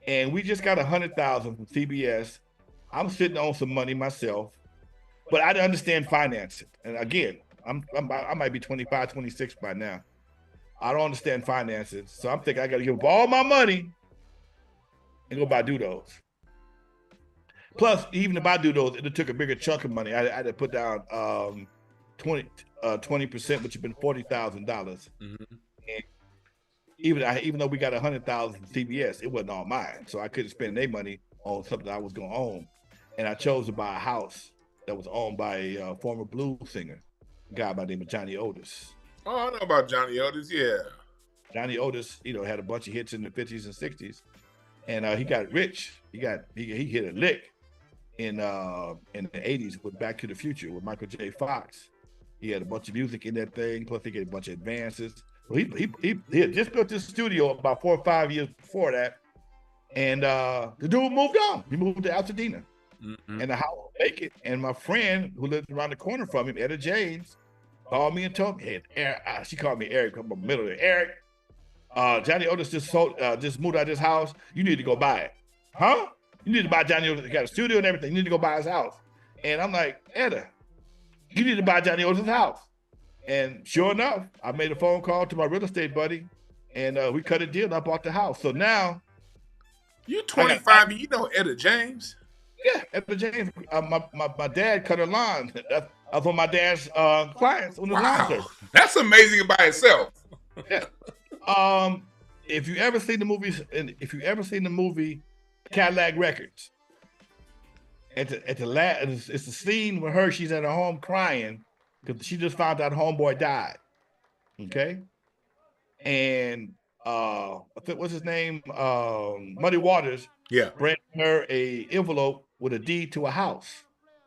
And we just got $100,000 from CBS. I'm sitting on some money myself, but I didn't understand financing. And again, I might be 25, 26 by now. I don't understand finances. So I'm thinking I got to give up all my money and go buy Dudos. Plus, even to buy Dudos, it took a bigger chunk of money. I had to put down 20%, which had been $40,000. Mm-hmm. And even though we got $100,000 from CBS, it wasn't all mine. So I couldn't spend their money on something I was going to own. And I chose to buy a house that was owned by a former blues singer, a guy by the name of Johnny Otis. Oh, I know about Johnny Otis, yeah. Johnny Otis, had a bunch of hits in the 50s and 60s, and he got rich. He hit a lick in the 80s with Back to the Future with Michael J. Fox. He had a bunch of music in that thing. Plus, he get a bunch of advances. So he had just built this studio about 4 or 5 years before that, and the dude moved on. He moved to Altadena, and the house was vacant. And my friend who lived around the corner from him, Etta James, called me and told me, "Hey, she called me Eric. I'm in the middle of Eric. Johnny Otis just moved out of this house. You need to go buy it." Huh? You need to buy Johnny Otis. He got a studio and everything. You need to go buy his house. And I'm like, Etta, you need to buy Johnny Otis' house. And sure enough, I made a phone call to my real estate buddy, and we cut a deal and I bought the house. So now, you 25 and you know Etta James? Yeah, Etta James. My dad cut her lawn. That's one of my dad's clients on the lawn service. That's amazing by itself. Yeah. If you ever seen the movie Cadillac Records, it's the scene with her. She's at her home crying because she just found out homeboy died. Okay, and what's his name? Muddy Waters. Yeah, bring her a envelope with a deed to a house.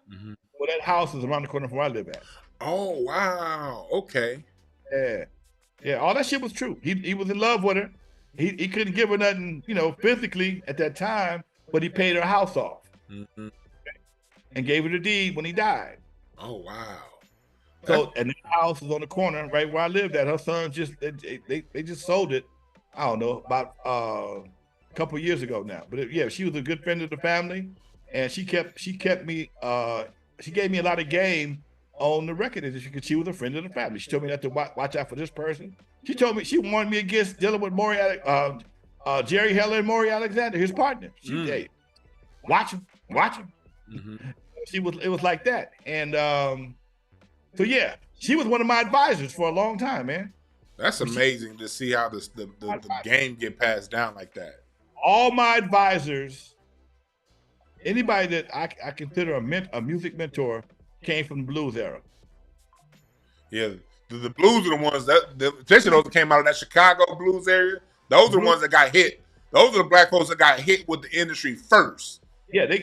Well, that house is around the corner from where I live at. Oh wow! Okay. Yeah. All that shit was true. He was in love with her. He couldn't give her nothing, physically at that time, but he paid her house off and gave her the deed when he died. Oh wow! So and the house is on the corner right where I lived at. Her son they just sold it. I don't know, about a couple of years ago now. But she was a good friend of the family, and she kept me. She gave me a lot of game on the record industry because she was a friend of the family. She told me not to watch out for this person. She told me she warned me against dealing with Jerry Heller and Maury Alexander, his partner. Hey, watch him. It was like that, and so she was one of my advisors for a long time, man. That's amazing to see how the game get passed down like that. All my advisors, anybody that I consider a music mentor, came from the blues era. Yeah, the blues are the ones especially those that came out of that Chicago blues area. Those are the ones that got hit. Those are the black folks that got hit with the industry first. Yeah, they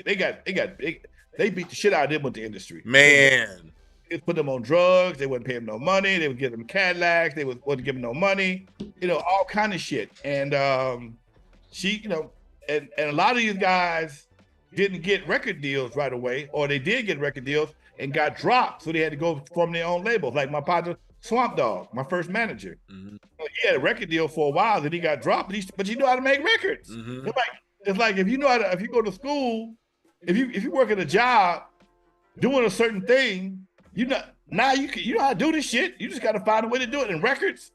beat the shit out of them with the industry. Man. They put them on drugs. They wouldn't pay them no money. They would give them Cadillacs. They wouldn't give them no money. All kind of shit. And she, and a lot of these guys didn't get record deals right away, or they did get record deals and got dropped, so they had to go form their own labels. Like my partner Swamp Dog, my first manager, he had a record deal for a while, then he got dropped. But you know how to make records. It's like if you go to school, if you work at a job doing a certain thing, you know how to do this shit. You just got to find a way to do it. In records,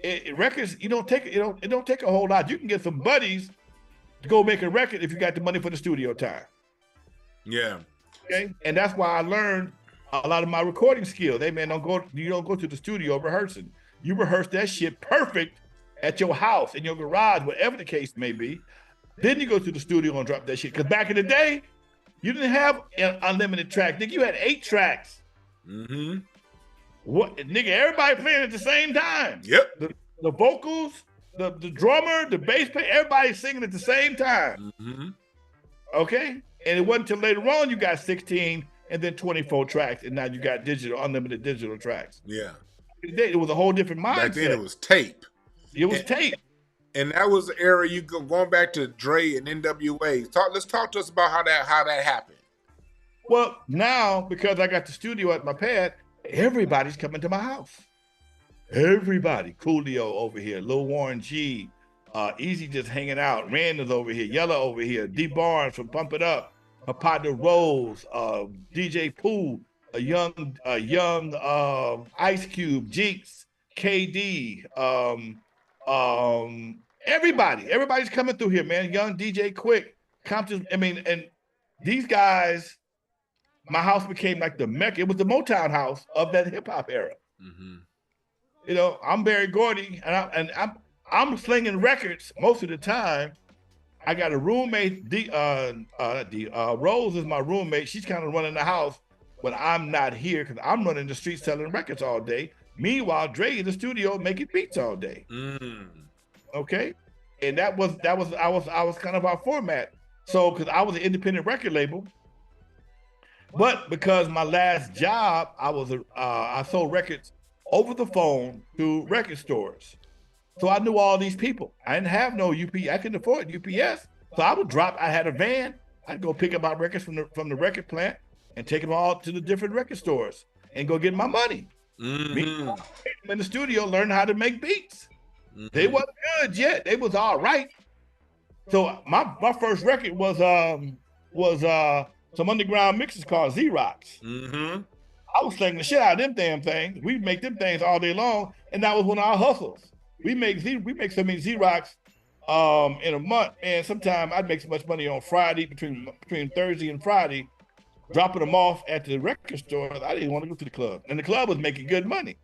it don't take a whole lot. You can get some buddies to go make a record if you got the money for the studio time. Yeah. Okay, and that's why I learned a lot of my recording skills. Hey man, you don't go to the studio rehearsing. You rehearse that shit perfect at your house, in your garage, whatever the case may be. Then you go to the studio and drop that shit. Because back in the day, you didn't have an unlimited track. Nigga, you had 8 tracks. What, nigga? Everybody playing at the same time. Yep. The vocals, the drummer, the bass player, everybody singing at the same time. Okay. And it wasn't until later on you got 16 and then 24 tracks, and now you got unlimited digital tracks. Yeah. It was a whole different mindset. Back then it was tape. Tape. And that was the era going back to Dre and NWA. Let's talk to us about how that happened. Well, now because I got the studio at my pad, everybody's coming to my house. Everybody. Coolio over here, Lil Warren G, Easy just hanging out. Randall's over here, Yella over here, D Barnes from Pump It Up, a partner Rose, DJ Pooh, a young Ice Cube, Jinx, KD, everybody's coming through here, man. Young DJ Quick, Compton. And these guys, my house became like the Mecca. It was the Motown house of that hip hop era. I'm Barry Gordy, and I'm slinging records most of the time. I got a roommate, Rose is my roommate. She's kind of running the house when I'm not here because I'm running the streets selling records all day. Meanwhile, Dre in the studio making beats all day. Okay, and that was I was kind of our format. So because I was an independent record label, but because my last job I sold records over the phone to record stores. So I knew all these people. I didn't have no UP. I couldn't afford UPS. So I would drop. I had a van. I'd go pick up my records from the record plant and take them all to the different record stores and go get my money. Me in the studio learning how to make beats. They wasn't good yet. They was all right. So my first record was some underground mixes called Z-Rocks. I was slinging the shit out of them damn things. We make them things all day long, and that was one of our hustles. We make so many Z-Rocks in a month, and sometimes I'd make so much money on Friday between Thursday and Friday, dropping them off at the record store. I didn't want to go to the club, and the club was making good money.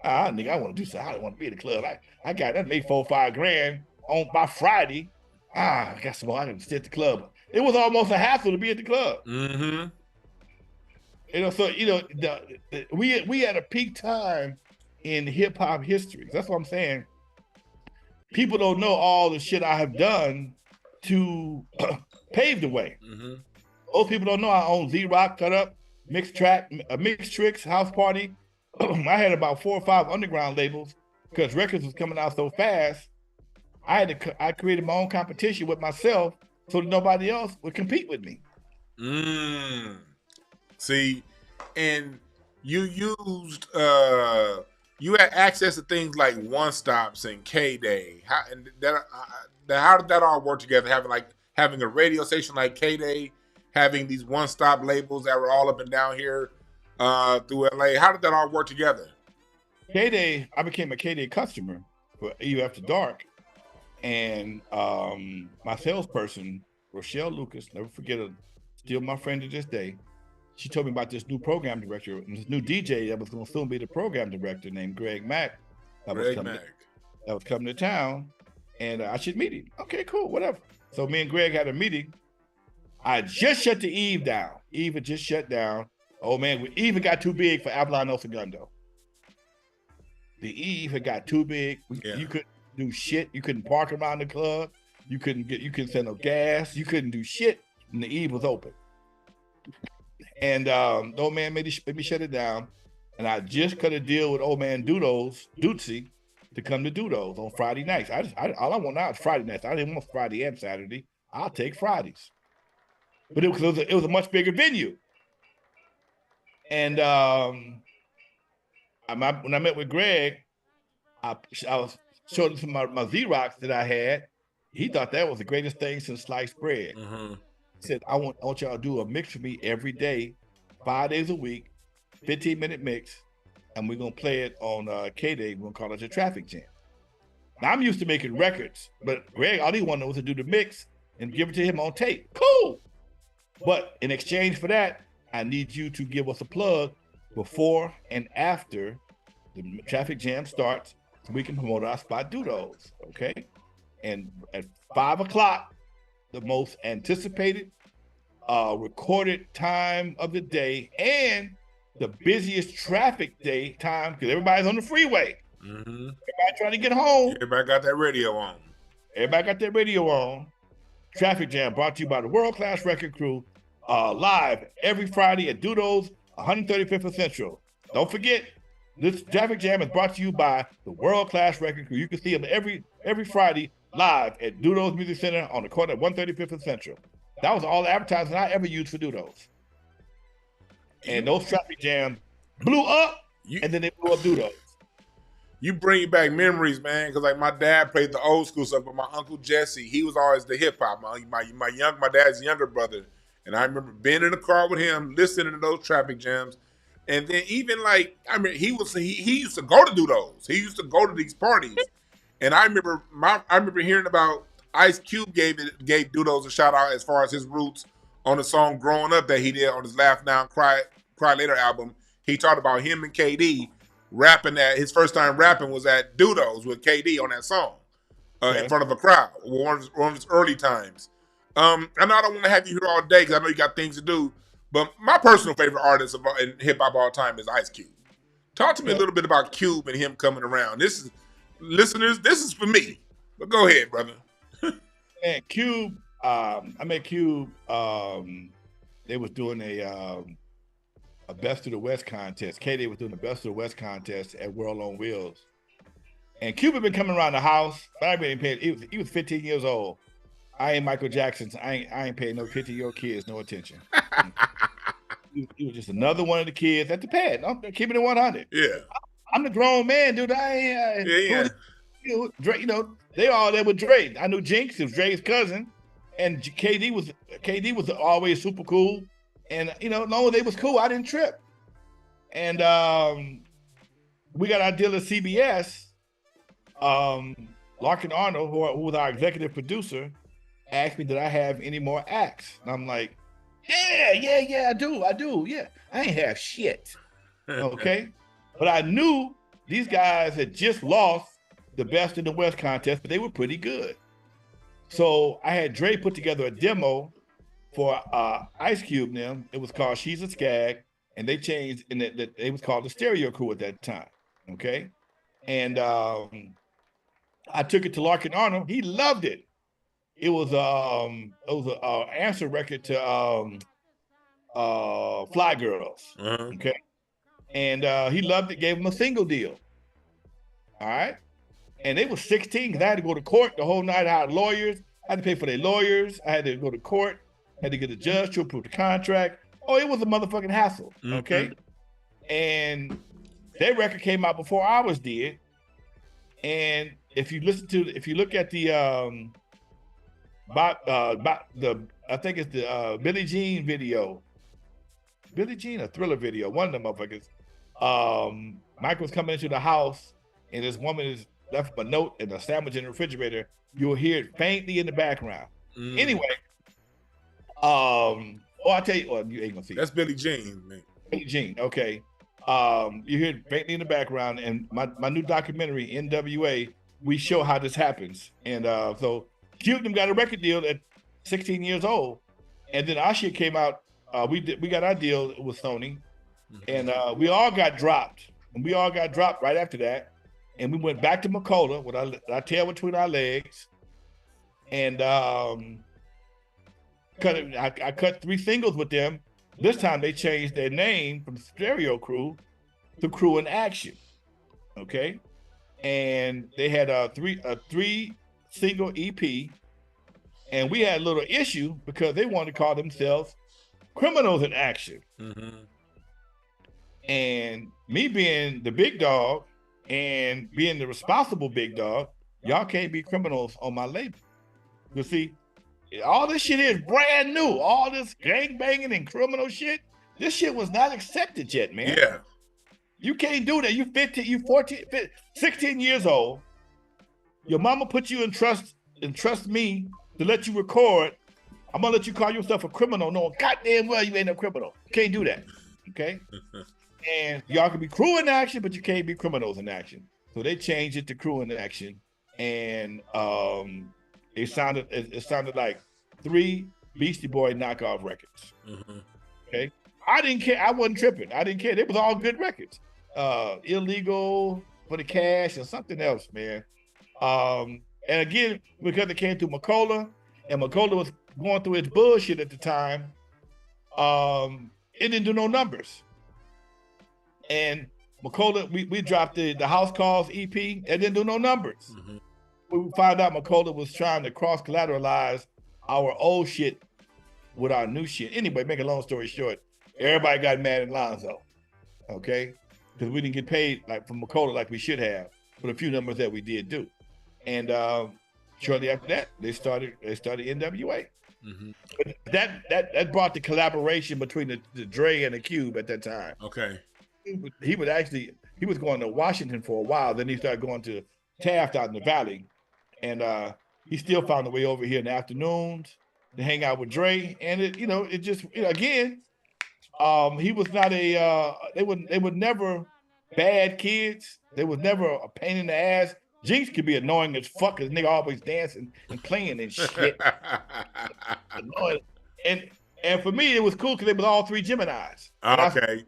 Nigga, I want to do something. I don't want to be in the club. I got that made $4 or $5 grand on by Friday. I got some more. I can stay at the club. It was almost a hassle to be at the club. So we had a peak time in hip hop history. That's what I'm saying. People don't know all the shit I have done to pave the way. Most people don't know I own Z-Rock, Cut Up, Mix Tricks, House Party. I had about 4 or 5 underground labels because records was coming out so fast. I created my own competition with myself so that nobody else would compete with me. See, and you used you had access to things like One Stops and K-Day. How did that all work together? Having a radio station like K-Day, having these One Stop labels that were all up and down here through LA. How did that all work together? K-Day, I became a K-Day customer for EU After Dark. And my salesperson, Rochelle Lucas, never forget her, still my friend to this day. She told me about this new program director, this new DJ that was going to soon be the program director named Greg Mack. That was coming to town, and I should meet him. Okay, cool, whatever. So me and Greg had a meeting. I just shut the Eve down. Eve had just shut down. Oh man, Eve had got too big for Avalon El Segundo. The Eve had got too big. You couldn't do shit. You couldn't park around the club. You couldn't send no gas. You couldn't do shit. And the Eve was open. And the old man made me shut it down. And I just cut a deal with old man Dootsy, to come to do those on Friday nights. All I want now is Friday nights. I didn't want Friday and Saturday. I'll take Fridays. But it was a much bigger venue. And when I met with Greg, I was showing him some of my Z-Rocks that I had. He thought that was the greatest thing since sliced bread. He said, I want y'all to do a mix for me every day, 5 days a week, 15-minute mix, and we're going to play it on K-Day. We're going to call it a traffic jam. Now, I'm used to making records, but Greg, all he wanted was to do the mix and give it to him on tape. Cool. But in exchange for that, I need you to give us a plug before and after the traffic jam starts so we can promote our spot doodles, okay? And at 5 o'clock, the most anticipated recorded time of the day and the busiest traffic day time because everybody's on the freeway. Everybody trying to get home. Everybody got that radio on. Traffic Jam brought to you by the World Class Wreckin Cru, live every Friday at Dudo's, 135th and Central. Don't forget, this Traffic Jam is brought to you by the World Class Wreckin Cru. You can see them every Friday live at Dudo's Music Center on the corner at 135th and Central. That was all the advertising I ever used for Dudo's. And those Traffic Jams blew up, and then they blew up Dudo's. You bring back memories, man, because like my dad played the old school stuff, but my Uncle Jesse, he was always the hip hop. My dad's younger brother, and I remember being in the car with him, listening to those Traffic Jams, and then even like I mean, he used to go to do those. He used to go to these parties, and I remember hearing about Ice Cube gave Dudos a shout out as far as his roots on the song "Growing Up" that he did on his Laugh Now Cry Later album. He talked about him and KD. Rapping at his first time rapping was at Dudo's with KD on that song in front of a crowd. One of his early times. I know I don't want to have you here all day because I know you got things to do. But my personal favorite artist in hip hop all time is Ice Cube. Talk to me a little bit about Cube and him coming around. This is listeners. This is for me. But go ahead, brother. And Cube, I met Cube. They was doing a Best of the West contest. KD was doing the Best of the West contest at World on Wheels. And Cube had been coming around the house, but I didn't pay. He was 15 years old. I ain't Michael Jackson. I ain't paying no 15-year-old kids no attention. He was just another one of the kids at the pad. I'm keeping it 100. Yeah. I'm the grown man, dude. Yeah. Dre, they all there with Dre. I knew Jinx, it was Dre's cousin, and KD was always super cool. And long as they was cool, I didn't trip. And we got our deal at CBS. Larkin Arnold, who was our executive producer, asked me, did I have any more acts? And I'm like, yeah, I do. Yeah, I ain't have shit. Okay. But I knew these guys had just lost the Best in the West contest, but they were pretty good. So I had Dre put together a demo for Ice Cube them. It was called She's a Skag, and they changed, and it was called the Stereo Crew at that time. Okay. And I took it to Larkin Arnold. He loved it. It was an answer record to Fly Girls. Uh-huh. Okay. And he loved it, gave him a single deal. All right. And they were 16 because I had to go to court the whole night. I had lawyers. I had to pay for their lawyers. I had to go to court. Had to get a judge to approve the contract. Oh, it was a motherfucking hassle. Okay. And their record came out before ours did. And if you look at the I think it's the Billie Jean video. Billie Jean or Thriller video, one of them motherfuckers. Michael's coming into the house and this woman is left a note and a sandwich in the refrigerator. You'll hear it faintly in the background. Anyway, I'll tell you, you ain't gonna see it. That's Billie Jean, man. Billie Jean, okay. You hear it faintly in the background, and my new documentary, NWA, we show how this happens. And so Cube got a record deal at 16 years old, and then our shit came out. We got our deal with Sony, and we all got dropped. And we all got dropped right after that. And we went back to Macola with our tail between our legs. And I cut 3 singles with them. This time they changed their name from Stereo Crew to Crew in Action. Okay. And they had a 3 single EP. And we had a little issue because they wanted to call themselves Criminals in Action. And me being the big dog and being the responsible big dog, y'all can't be criminals on my label. You see, all this shit is brand new. All this gang banging and criminal shit, this shit was not accepted yet, man. Yeah. You can't do that. You 15, you 14, 15, 16 years old. Your mama put you in trust me to let you record. I'm gonna let you call yourself a criminal, knowing goddamn well you ain't a criminal. You can't do that. Okay? And y'all can be crew in action, but you can't be criminals in action. So they changed it to Crew in Action. And it sounded like 3 Beastie Boy knockoff records. Okay. I didn't care. I wasn't tripping. I didn't care. They was all good records. Illegal for the Cash and something else, man. And again, because it came through Macola, and Macola was going through its bullshit at the time, it didn't do no numbers. And Macola, we dropped the House Calls EP, it didn't do no numbers. We found out Macola was trying to cross-collateralize our old shit with our new shit. Anyway, make a long story short, everybody got mad at Alonzo, okay? Because we didn't get paid from Macola like we should have for the few numbers that we did do. And shortly after that, they started NWA. But that brought the collaboration between the Dre and the Cube at that time. Okay. He was going to Washington for a while. Then he started going to Taft out in the Valley. And he still found a way over here in the afternoons to hang out with Dre. And again, he was not they were never bad kids. They was never a pain in the ass. Jinx could be annoying as fuck, because nigga always dancing and playing and shit. Annoying. And for me, it was cool because they was all 3 Geminis. Okay.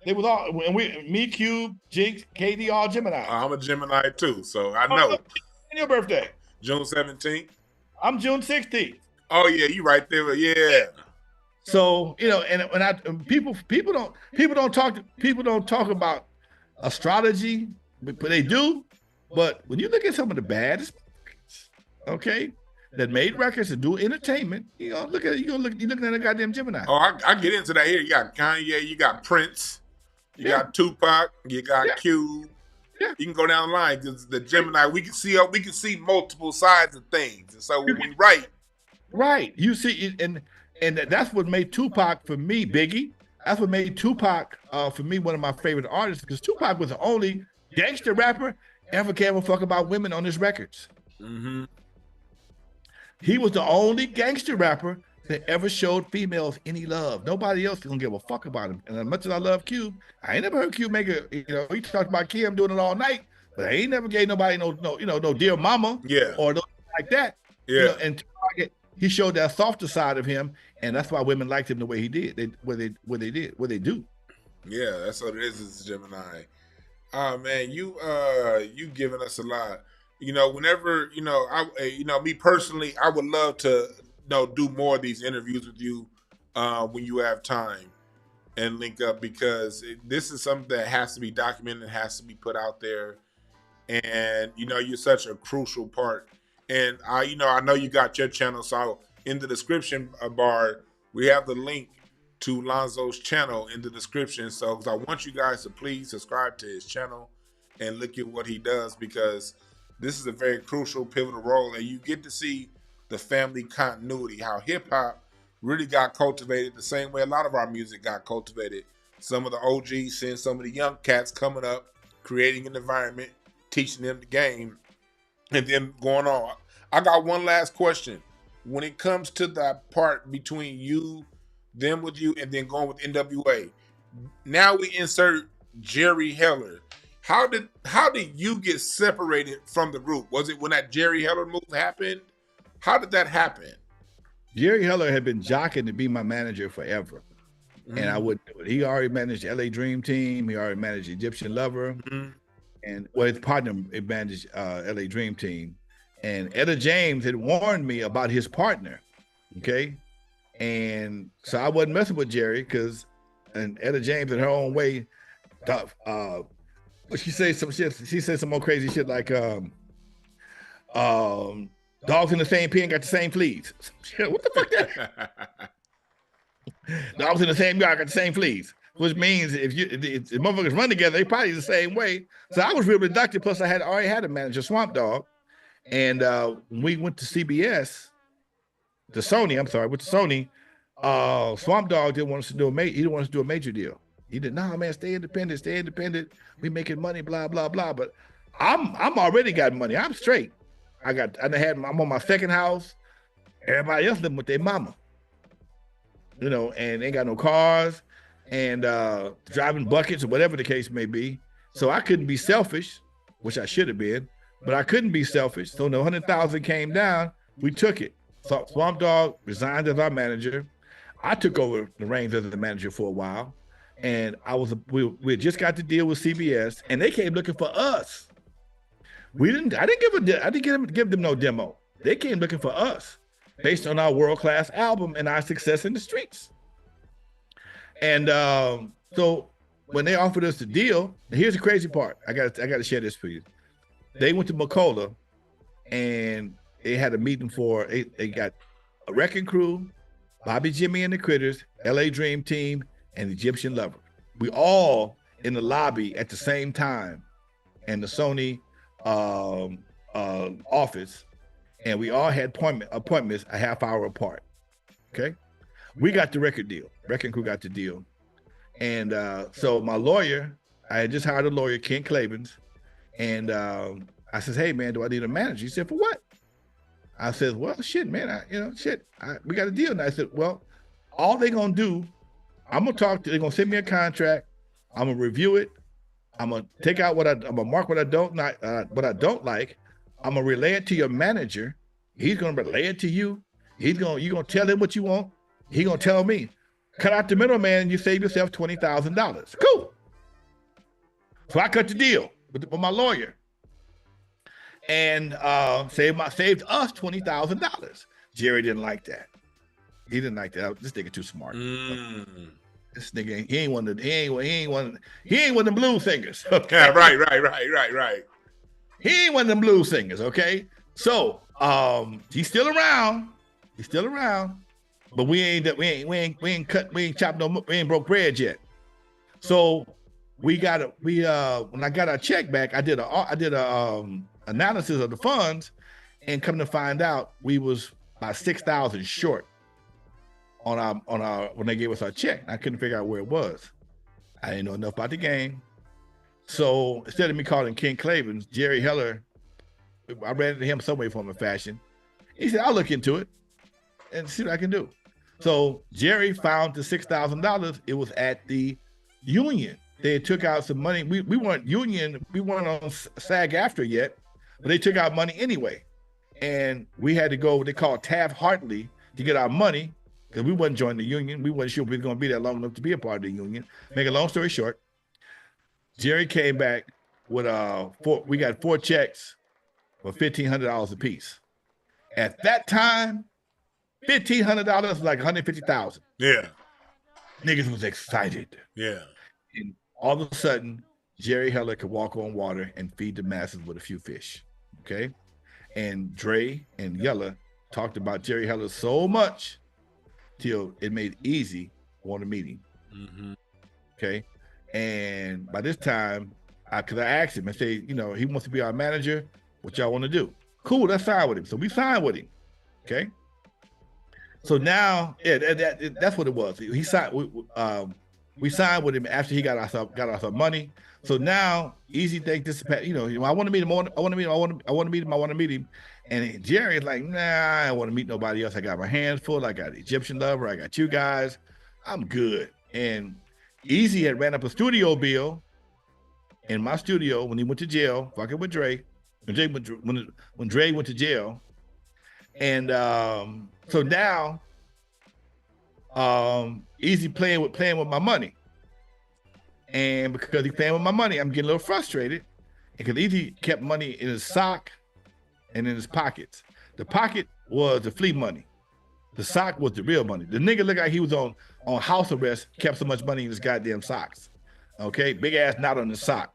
They was all, and me, Cube, Jinx, KD, all Gemini. I'm a Gemini too, so I know. When's your birthday? June 17th. I'm June 16th. Oh yeah, you right there. Yeah. So and when people don't talk about astrology, but they do. But when you look at some of the baddest, okay, that made records and do entertainment, you're looking at a goddamn Gemini. Oh, I get into that here. You got Kanye, you got Prince, you got Tupac, you got Cube. Yeah. You can go down the line because the Gemini, we can see multiple sides of things, and so when we write, right, you see, and that's what made Tupac for me, Biggie. That's what made Tupac for me one of my favorite artists, because Tupac was the only gangster rapper ever gave a fuck about women on his records. Mm-hmm. He was the only gangster rapper that ever showed females any love. Nobody else gonna give a fuck about him. And as much as I love Cube, I ain't never heard Cube make a, he talked about Kim doing it all night, but I ain't never gave nobody no dear mama, or no like that. Yeah. And he showed that softer side of him, and that's why women liked him the way he did. What they do. Yeah, that's what it is Gemini. Man, you giving us a lot. Whenever me personally, I would love to do more of these interviews with you when you have time and link up, because this is something that has to be documented, has to be put out there, and you're such a crucial part. And I know you got your channel, so in the description bar we have the link to Alonzo's channel in the description. So, because I want you guys to please subscribe to his channel and look at what he does, because this is a very crucial, pivotal role, and you get to see the family continuity, how hip hop really got cultivated the same way a lot of our music got cultivated. Some of the OGs seeing some of the young cats coming up, creating an environment, teaching them the game, and then going on. I got one last question. When it comes to that part between you, them with you, and then going with NWA, now we insert Jerry Heller. How did you get separated from the group? Was it when that Jerry Heller move happened? How did that happen? Jerry Heller had been jockeying to be my manager forever, and I wouldn't do it. He already managed LA Dream Team. He already managed Egyptian Lover, and his partner managed LA Dream Team. And Etta James had warned me about his partner, okay? And so I wasn't messing with Jerry, and Etta James in her own way, she said some shit. She said some more crazy shit like, dogs in the same pen got the same fleas. What the fuck that? Dogs in the same yard got the same fleas, which means if motherfuckers run together, they probably the same way. So I was real reductive. Plus, I already had a manager, Swamp Dogg, and we went to CBS, with Sony. Swamp Dogg didn't want us to do he didn't want us to do a major deal. He did, nah, man, stay independent. We making money, blah, blah, blah. But I'm already got money. I'm straight. I'm on my second house. Everybody else living with their mama. And they ain't got no cars and driving buckets or whatever the case may be. So I couldn't be selfish, which I should have been, but I couldn't be selfish. So the 100,000 came down, we took it. So Swamp Dogg resigned as our manager. I took over the reins as the manager for a while. And we had just got the deal with CBS, and they came looking for us. I didn't give them no demo. They came looking for us based on our World Class album and our success in the streets. And so when they offered us the deal, here's the crazy part. I got to share this for you. They went to Macola, and they had a meeting they got a Wreckin Cru, Bobby Jimmy and the Critters, LA Dream Team, and Egyptian Lover. We all in the lobby at the same time in the Sony office, and we all had appointments a half hour apart. Okay, we got the record deal. Wreckin Cru got the deal, and so my lawyer, I had just hired a lawyer, Ken Clavens, and I says, "Hey man, do I need a manager?" He said, "For what?" I said, "Well, shit, man, we got a deal." And I said, "Well, all they gonna do, I'm gonna they're gonna send me a contract. I'm gonna review it. I'm gonna take out I'm gonna mark what I don't like. I'm gonna relay it to your manager. He's gonna relay it to you. You're gonna tell him what you want. He's gonna tell me. Cut out the middleman and you save yourself $20,000. Cool." So I cut the deal with my lawyer. and saved us $20,000. Jerry didn't like that. He didn't like that. This nigga too smart. This nigga, he ain't one of them blues singers. Okay? Yeah, right. He ain't one of them blues singers. Okay, so he's still around. But we ain't broke bread yet. So when I got our check back, I did a analysis of the funds, and come to find out we was about $6,000 short on our when they gave us our check. I couldn't figure out where it was. I didn't know enough about the game. So instead of me calling King Clavens, Jerry Heller, I ran into him some way, form, or fashion. He said, I'll look into it and see what I can do. So Jerry found the $6,000. It was at the union. They took out some money. We weren't union. We weren't on SAG-AFTRA yet, but they took out money anyway. And we had to go what they call Taft-Hartley to get our money, because we wasn't joining the union. We wasn't sure we were going to be there long enough to be a part of the union. Make a long story short, Jerry came back with we got 4 checks for $1,500 a piece. At that time, $1,500 was like $150,000. Yeah. Niggas was excited. Yeah. And all of a sudden, Jerry Heller could walk on water and feed the masses with a few fish. Okay? And Dre and Yella talked about Jerry Heller so much till it made Easy want to meet him. Mm-hmm. Okay? And by this time, because I asked him, I said, he wants to be our manager. What y'all want to do? Cool, let's sign with him. So we signed with him. Okay? So now, that's what it was. He signed. We signed with him after he got us our money. So now, Easy think this is, I want to meet him. I want to meet him. And Jerry's like, nah, I don't want to meet nobody else. I got my hands full. I got Egyptian Lover. I got you guys. I'm good. And Easy had ran up a studio bill in my studio when he went to jail, fucking with Dre. When Dre went to jail. And so now, Easy playing with my money. And because he's playing with my money, I'm getting a little frustrated. Because Easy kept money in his sock and in his pockets. The pocket was the flea money. The sock was the real money. The nigga looked like he was on house arrest, kept so much money in his goddamn socks. Okay? Big ass knot on his sock.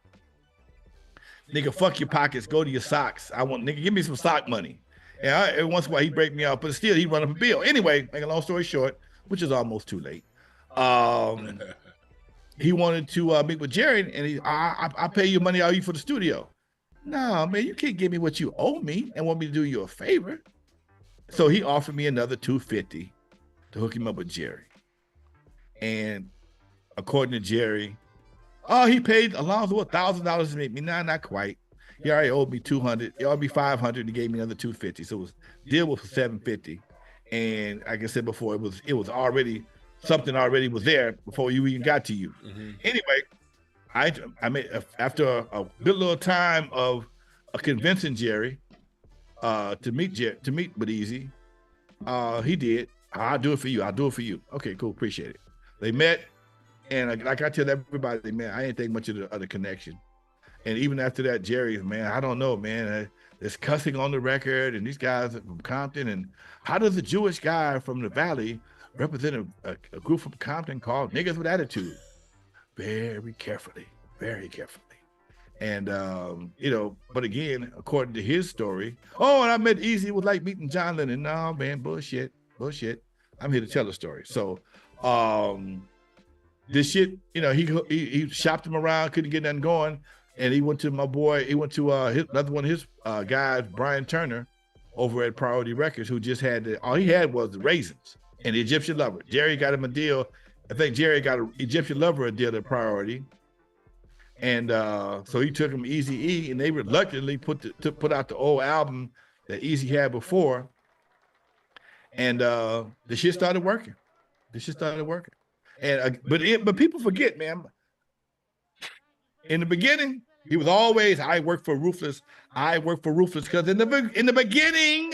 Nigga, fuck your pockets, go to your socks. Nigga, give me some sock money. And every once in a while, he'd break me off, but still, he'd run up a bill. Anyway, make a long story short, which is almost too late. He wanted to meet with Jerry, and I pay you money, I'll you for the studio. No, man, you can't give me what you owe me and want me to do you a favor. So he offered me another $250 to hook him up with Jerry. And according to Jerry, he paid Alonzo $1,000 to meet me. Nah, not quite. He already owed me $200. He owed me $500, and he gave me another $250. So deal was for $750. And like I said before, it was already something already was there before you even got to you. Mm-hmm. Anyway, I made after a good little time of convincing Jerry to meet with Easy. He did. I'll do it for you. Okay, cool. Appreciate it. They met. And like I tell everybody, man, I ain't think much of the other connection. And even after that, Jerry's, man, I don't know, man. There's cussing on the record, and these guys from Compton. And how does a Jewish guy from the Valley represent a group from Compton called Niggas with Attitude? Very carefully. And, but again, according to his story, and I met Easy, it was like meeting John Lennon. No, man, bullshit. I'm here to tell a story. So, this shit, he shopped him around, couldn't get nothing going. And he went to another one of his guys, Brian Turner, over at Priority Records, who just had all he had was the raisins and the Egyptian Lover. Jerry got him a deal. I think Jerry got an Egyptian Lover a deal at Priority. And so he took him Easy E, and they reluctantly put out the old album that Easy had before. And the shit started working. And but people forget, man. In the beginning, he was always, I work for Ruthless, because in the beginning,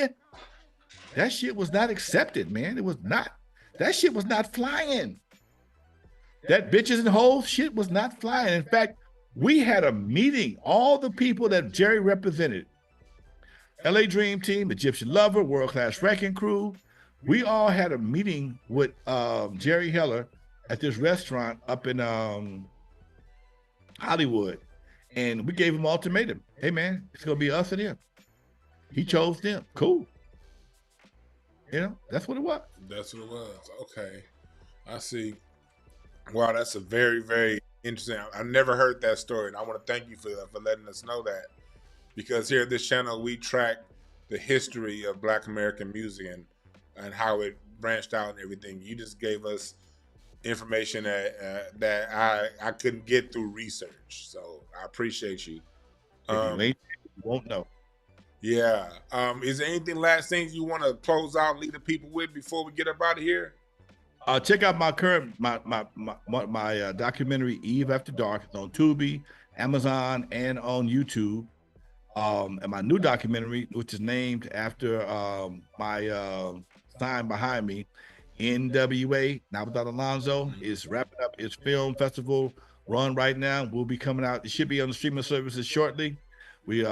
that shit was not accepted, man. It was not. That shit was not flying. That bitches and hoes shit was not flying. In fact, we had a meeting, all the people that Jerry represented LA Dream Team, Egyptian Lover, World Class Wreckin Cru. We all had a meeting with Jerry Heller at this restaurant up in Hollywood, and we gave him an ultimatum. Hey man, it's gonna be us and him. He chose them. Cool. You know, that's what it was. That's what it was. Okay, I see. Wow, that's a very, very interesting. I never heard that story, and I want to thank you for letting us know that, because here at this channel we track the history of Black American music and how it branched out and everything. You just gave us information that I couldn't get through research, so I appreciate you. You won't know. Yeah. Is there anything last things you want to close out and leave the people with before we get up out of here? Check out my current my documentary Eve After Dark. It's on Tubi, Amazon, and on YouTube. And my new documentary, which is named after my sign behind me, NWA, Not Without Alonzo, is wrapping up its film festival run right now. We'll be coming out. It should be on the streaming services shortly. We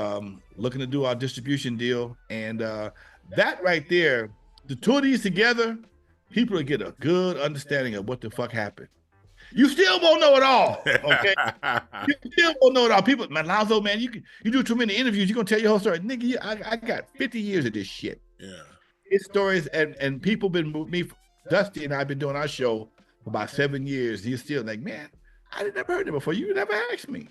looking to do our distribution deal, and that right there, the two of these together, people will get a good understanding of what the fuck happened. You still won't know it all, okay? You still won't know it all. People, man, Alonzo, man, you do too many interviews, you're gonna tell your whole story. Nigga, I got 50 years of this shit. Yeah. It's stories, and people been with me, Dusty and I've been doing our show for about 7 years. He's still like, man, I never heard it before. You never asked me.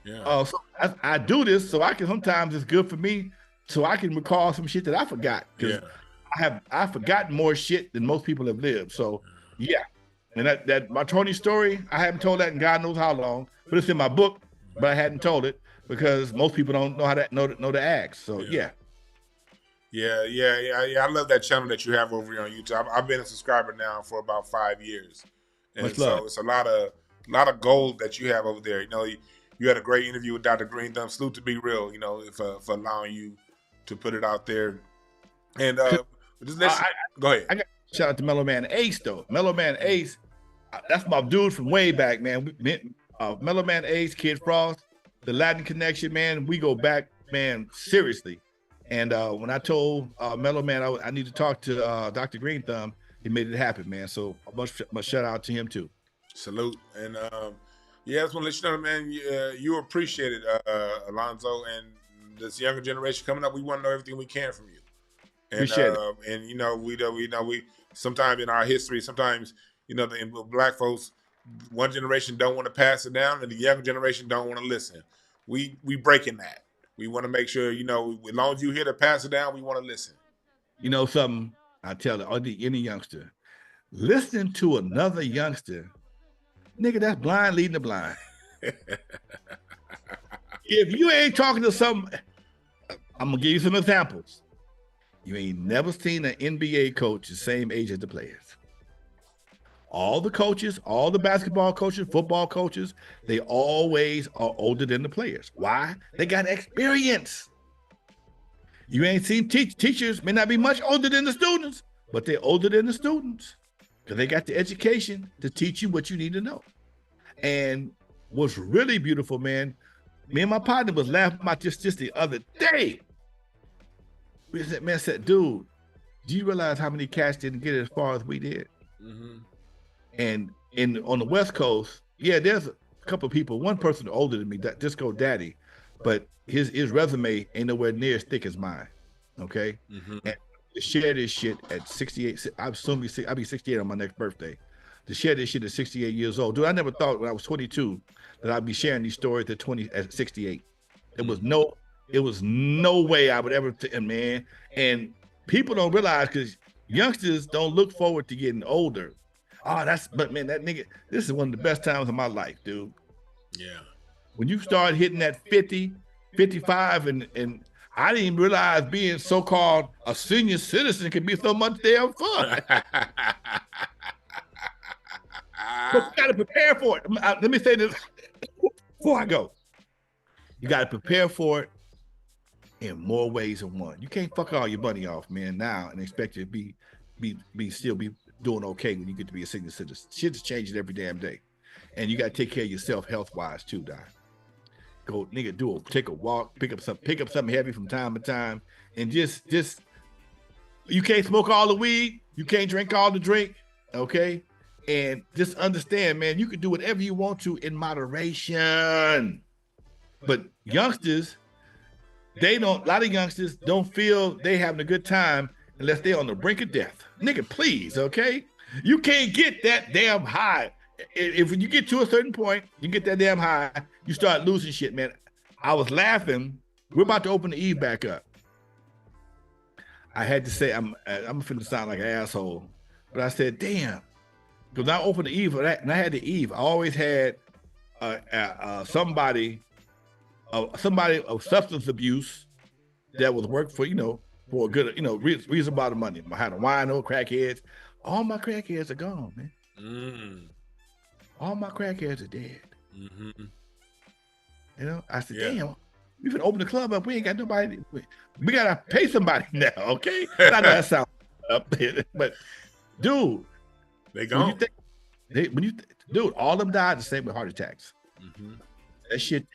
Yeah. So I do this so I can, sometimes it's good for me so I can recall some shit that I forgot, because I've forgotten more shit than most people have lived. So yeah, and that my Tony story, I haven't told that in God knows how long, but it's in my book, but I hadn't told it because most people don't know how to know to act. So yeah. I love that channel that you have over here on YouTube. I've been a subscriber now for about 5 years, and so it's a lot of gold that you have over there. You know, you had a great interview with Dr. Green Thumb. Salute to Be Real, you know, for allowing you to put it out there. And go ahead. I got to shout out to Mellow Man Ace though. Mellow Man Ace, that's my dude from way back, man. Mellow Man Ace, Kid Frost, the Latin Connection, man. We go back, man, seriously. And when I told Mellow Man I need to talk to Dr. Green Thumb, he made it happen, man. So much shout out to him too. Salute. And I just want to let you know, man, you appreciate it, Alonzo, and this younger generation coming up. We want to know everything we can from you. And, appreciate it. And you know, we sometimes in our history, sometimes the Black folks, one generation don't want to pass it down, and the younger generation don't want to listen. We breaking that. We want to make sure, as long as you here to pass it down, we want to listen. You know something? I tell any youngster, listening to another youngster, nigga, that's blind leading the blind. If you ain't talking to some, I'm gonna give you some examples. You ain't never seen an NBA coach the same age as the players. All the coaches, all the basketball coaches, football coaches, they always are older than the players. Why? They got experience. You ain't seen teachers may not be much older than the students, but they're older than the students because they got the education to teach you what you need to know. And what's really beautiful, man, me and my partner was laughing about this just the other day. We said, dude, do you realize how many cats didn't get as far as we did? Mm-hmm. And on the West Coast, yeah, there's a couple of people. One person older than me, Disco Daddy, but his resume ain't nowhere near as thick as mine. Okay, and to share this shit at 68, I'll be 68 on my next birthday. To share this shit at 68 years old, dude, I never thought when I was 22 that I'd be sharing these stories at 68. It was no way I would ever, man. And people don't realize because youngsters don't look forward to getting older. But man, that nigga, this is one of the best times of my life, dude. Yeah. When you start hitting that 50, 55, and I didn't even realize being so-called a senior citizen can be so much damn fun. But you got to prepare for it. Let me say this before I go. You got to prepare for it in more ways than one. You can't fuck all your money off, man, now and expect it to still be doing okay when you get to be a senior citizen. Shit is changing every damn day. And you got to take care of yourself health-wise too, Doc. go, nigga, take a walk, pick up something heavy from time to time, and just you can't smoke all the weed, you can't drink all the drink, okay? And just understand, man, you can do whatever you want to in moderation. But youngsters, a lot of youngsters don't feel they having a good time unless they're on the brink of death. Nigga, please, okay? You can't get that damn high. If you get to a certain point, you get that damn high, you start losing shit, man. I was laughing. We're about to open the Eve back up. I had to say, I'm finna sound like an asshole, but I said, damn. Because I opened the Eve, and I had the Eve. I always had somebody of substance abuse that was work for, for a good, reasonable amount of money. I had a wino, crackheads. All my crackheads are gone, man. All my crackheads are dead. I said, damn, we can open the club up. We ain't got nobody. We gotta pay somebody now, okay? I know that sounds up, but dude, they gone. Dude, all of them died the same with heart attacks. That shit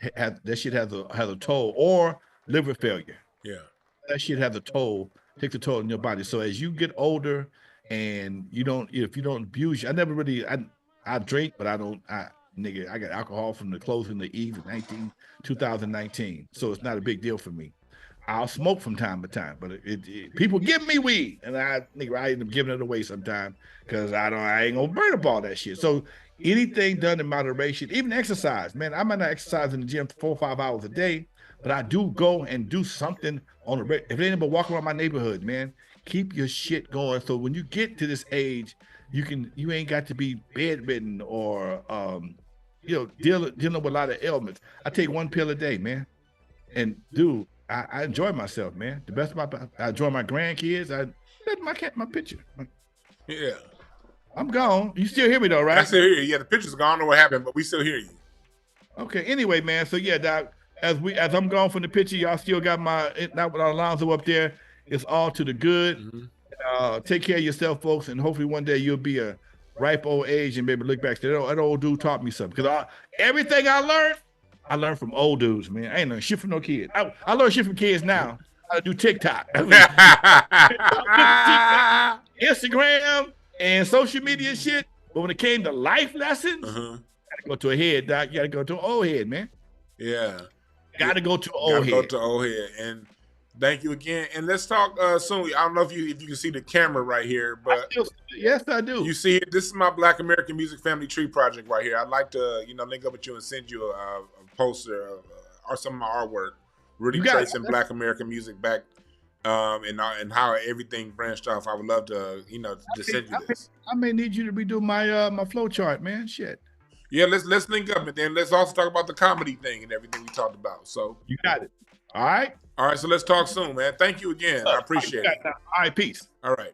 has a toll, or liver failure. Yeah, that shit has a toll. Takes a toll on your body. So as you get older, and if you don't abuse, I drink, but I got alcohol from the closing of the Eve in 2019. So it's not a big deal for me. I'll smoke from time to time, but people give me weed, and I end up giving it away sometimes because I ain't gonna burn up all that shit. So anything done in moderation, even exercise, man. I might not exercise in the gym 4 or 5 hours a day, but I do go and do something on the regular. If it ain't but walk around my neighborhood, man, keep your shit going. So when you get to this age, you ain't got to be bedridden or dealing with a lot of ailments. I take 1 pill a day, man, and dude, I enjoy myself, man. The best about I enjoy my grandkids. I let my picture. Yeah, I'm gone. You still hear me though, right? I still hear you. Yeah, the picture's gone. I don't know what happened, but we still hear you. Okay. Anyway, man. So yeah, Doc. As I'm gone from the picture, y'all still got not with Alonzo up there. It's all to the good. Take care of yourself, folks, and hopefully one day you'll be a ripe old age and maybe look back to that old dude taught me something. Because everything I learned from old dudes, man. I ain't learned shit from no kids. I learned shit from kids now. How to do TikTok, Instagram, and social media shit. But when it came to life lessons, you gotta go to a head, Doc. You gotta go to an old head, man. Yeah. Gotta go to an old head. Go to old head. And thank you again. And let's talk soon. I don't know if you can see the camera right here, but yes, I do. You see it. This is my Black American Music Family Tree Project right here. I'd like to, link up with you and send you a poster or some of my artwork, really tracing Black American music back, and how everything branched off. I would love to, to send you this. I may need you to redo my flow chart, man. Shit. Yeah, let's link up, and then let's also talk about the comedy thing and everything we talked about. So you got it. All right. So let's talk soon, man. Thank you again. I appreciate it. All right, peace. All right.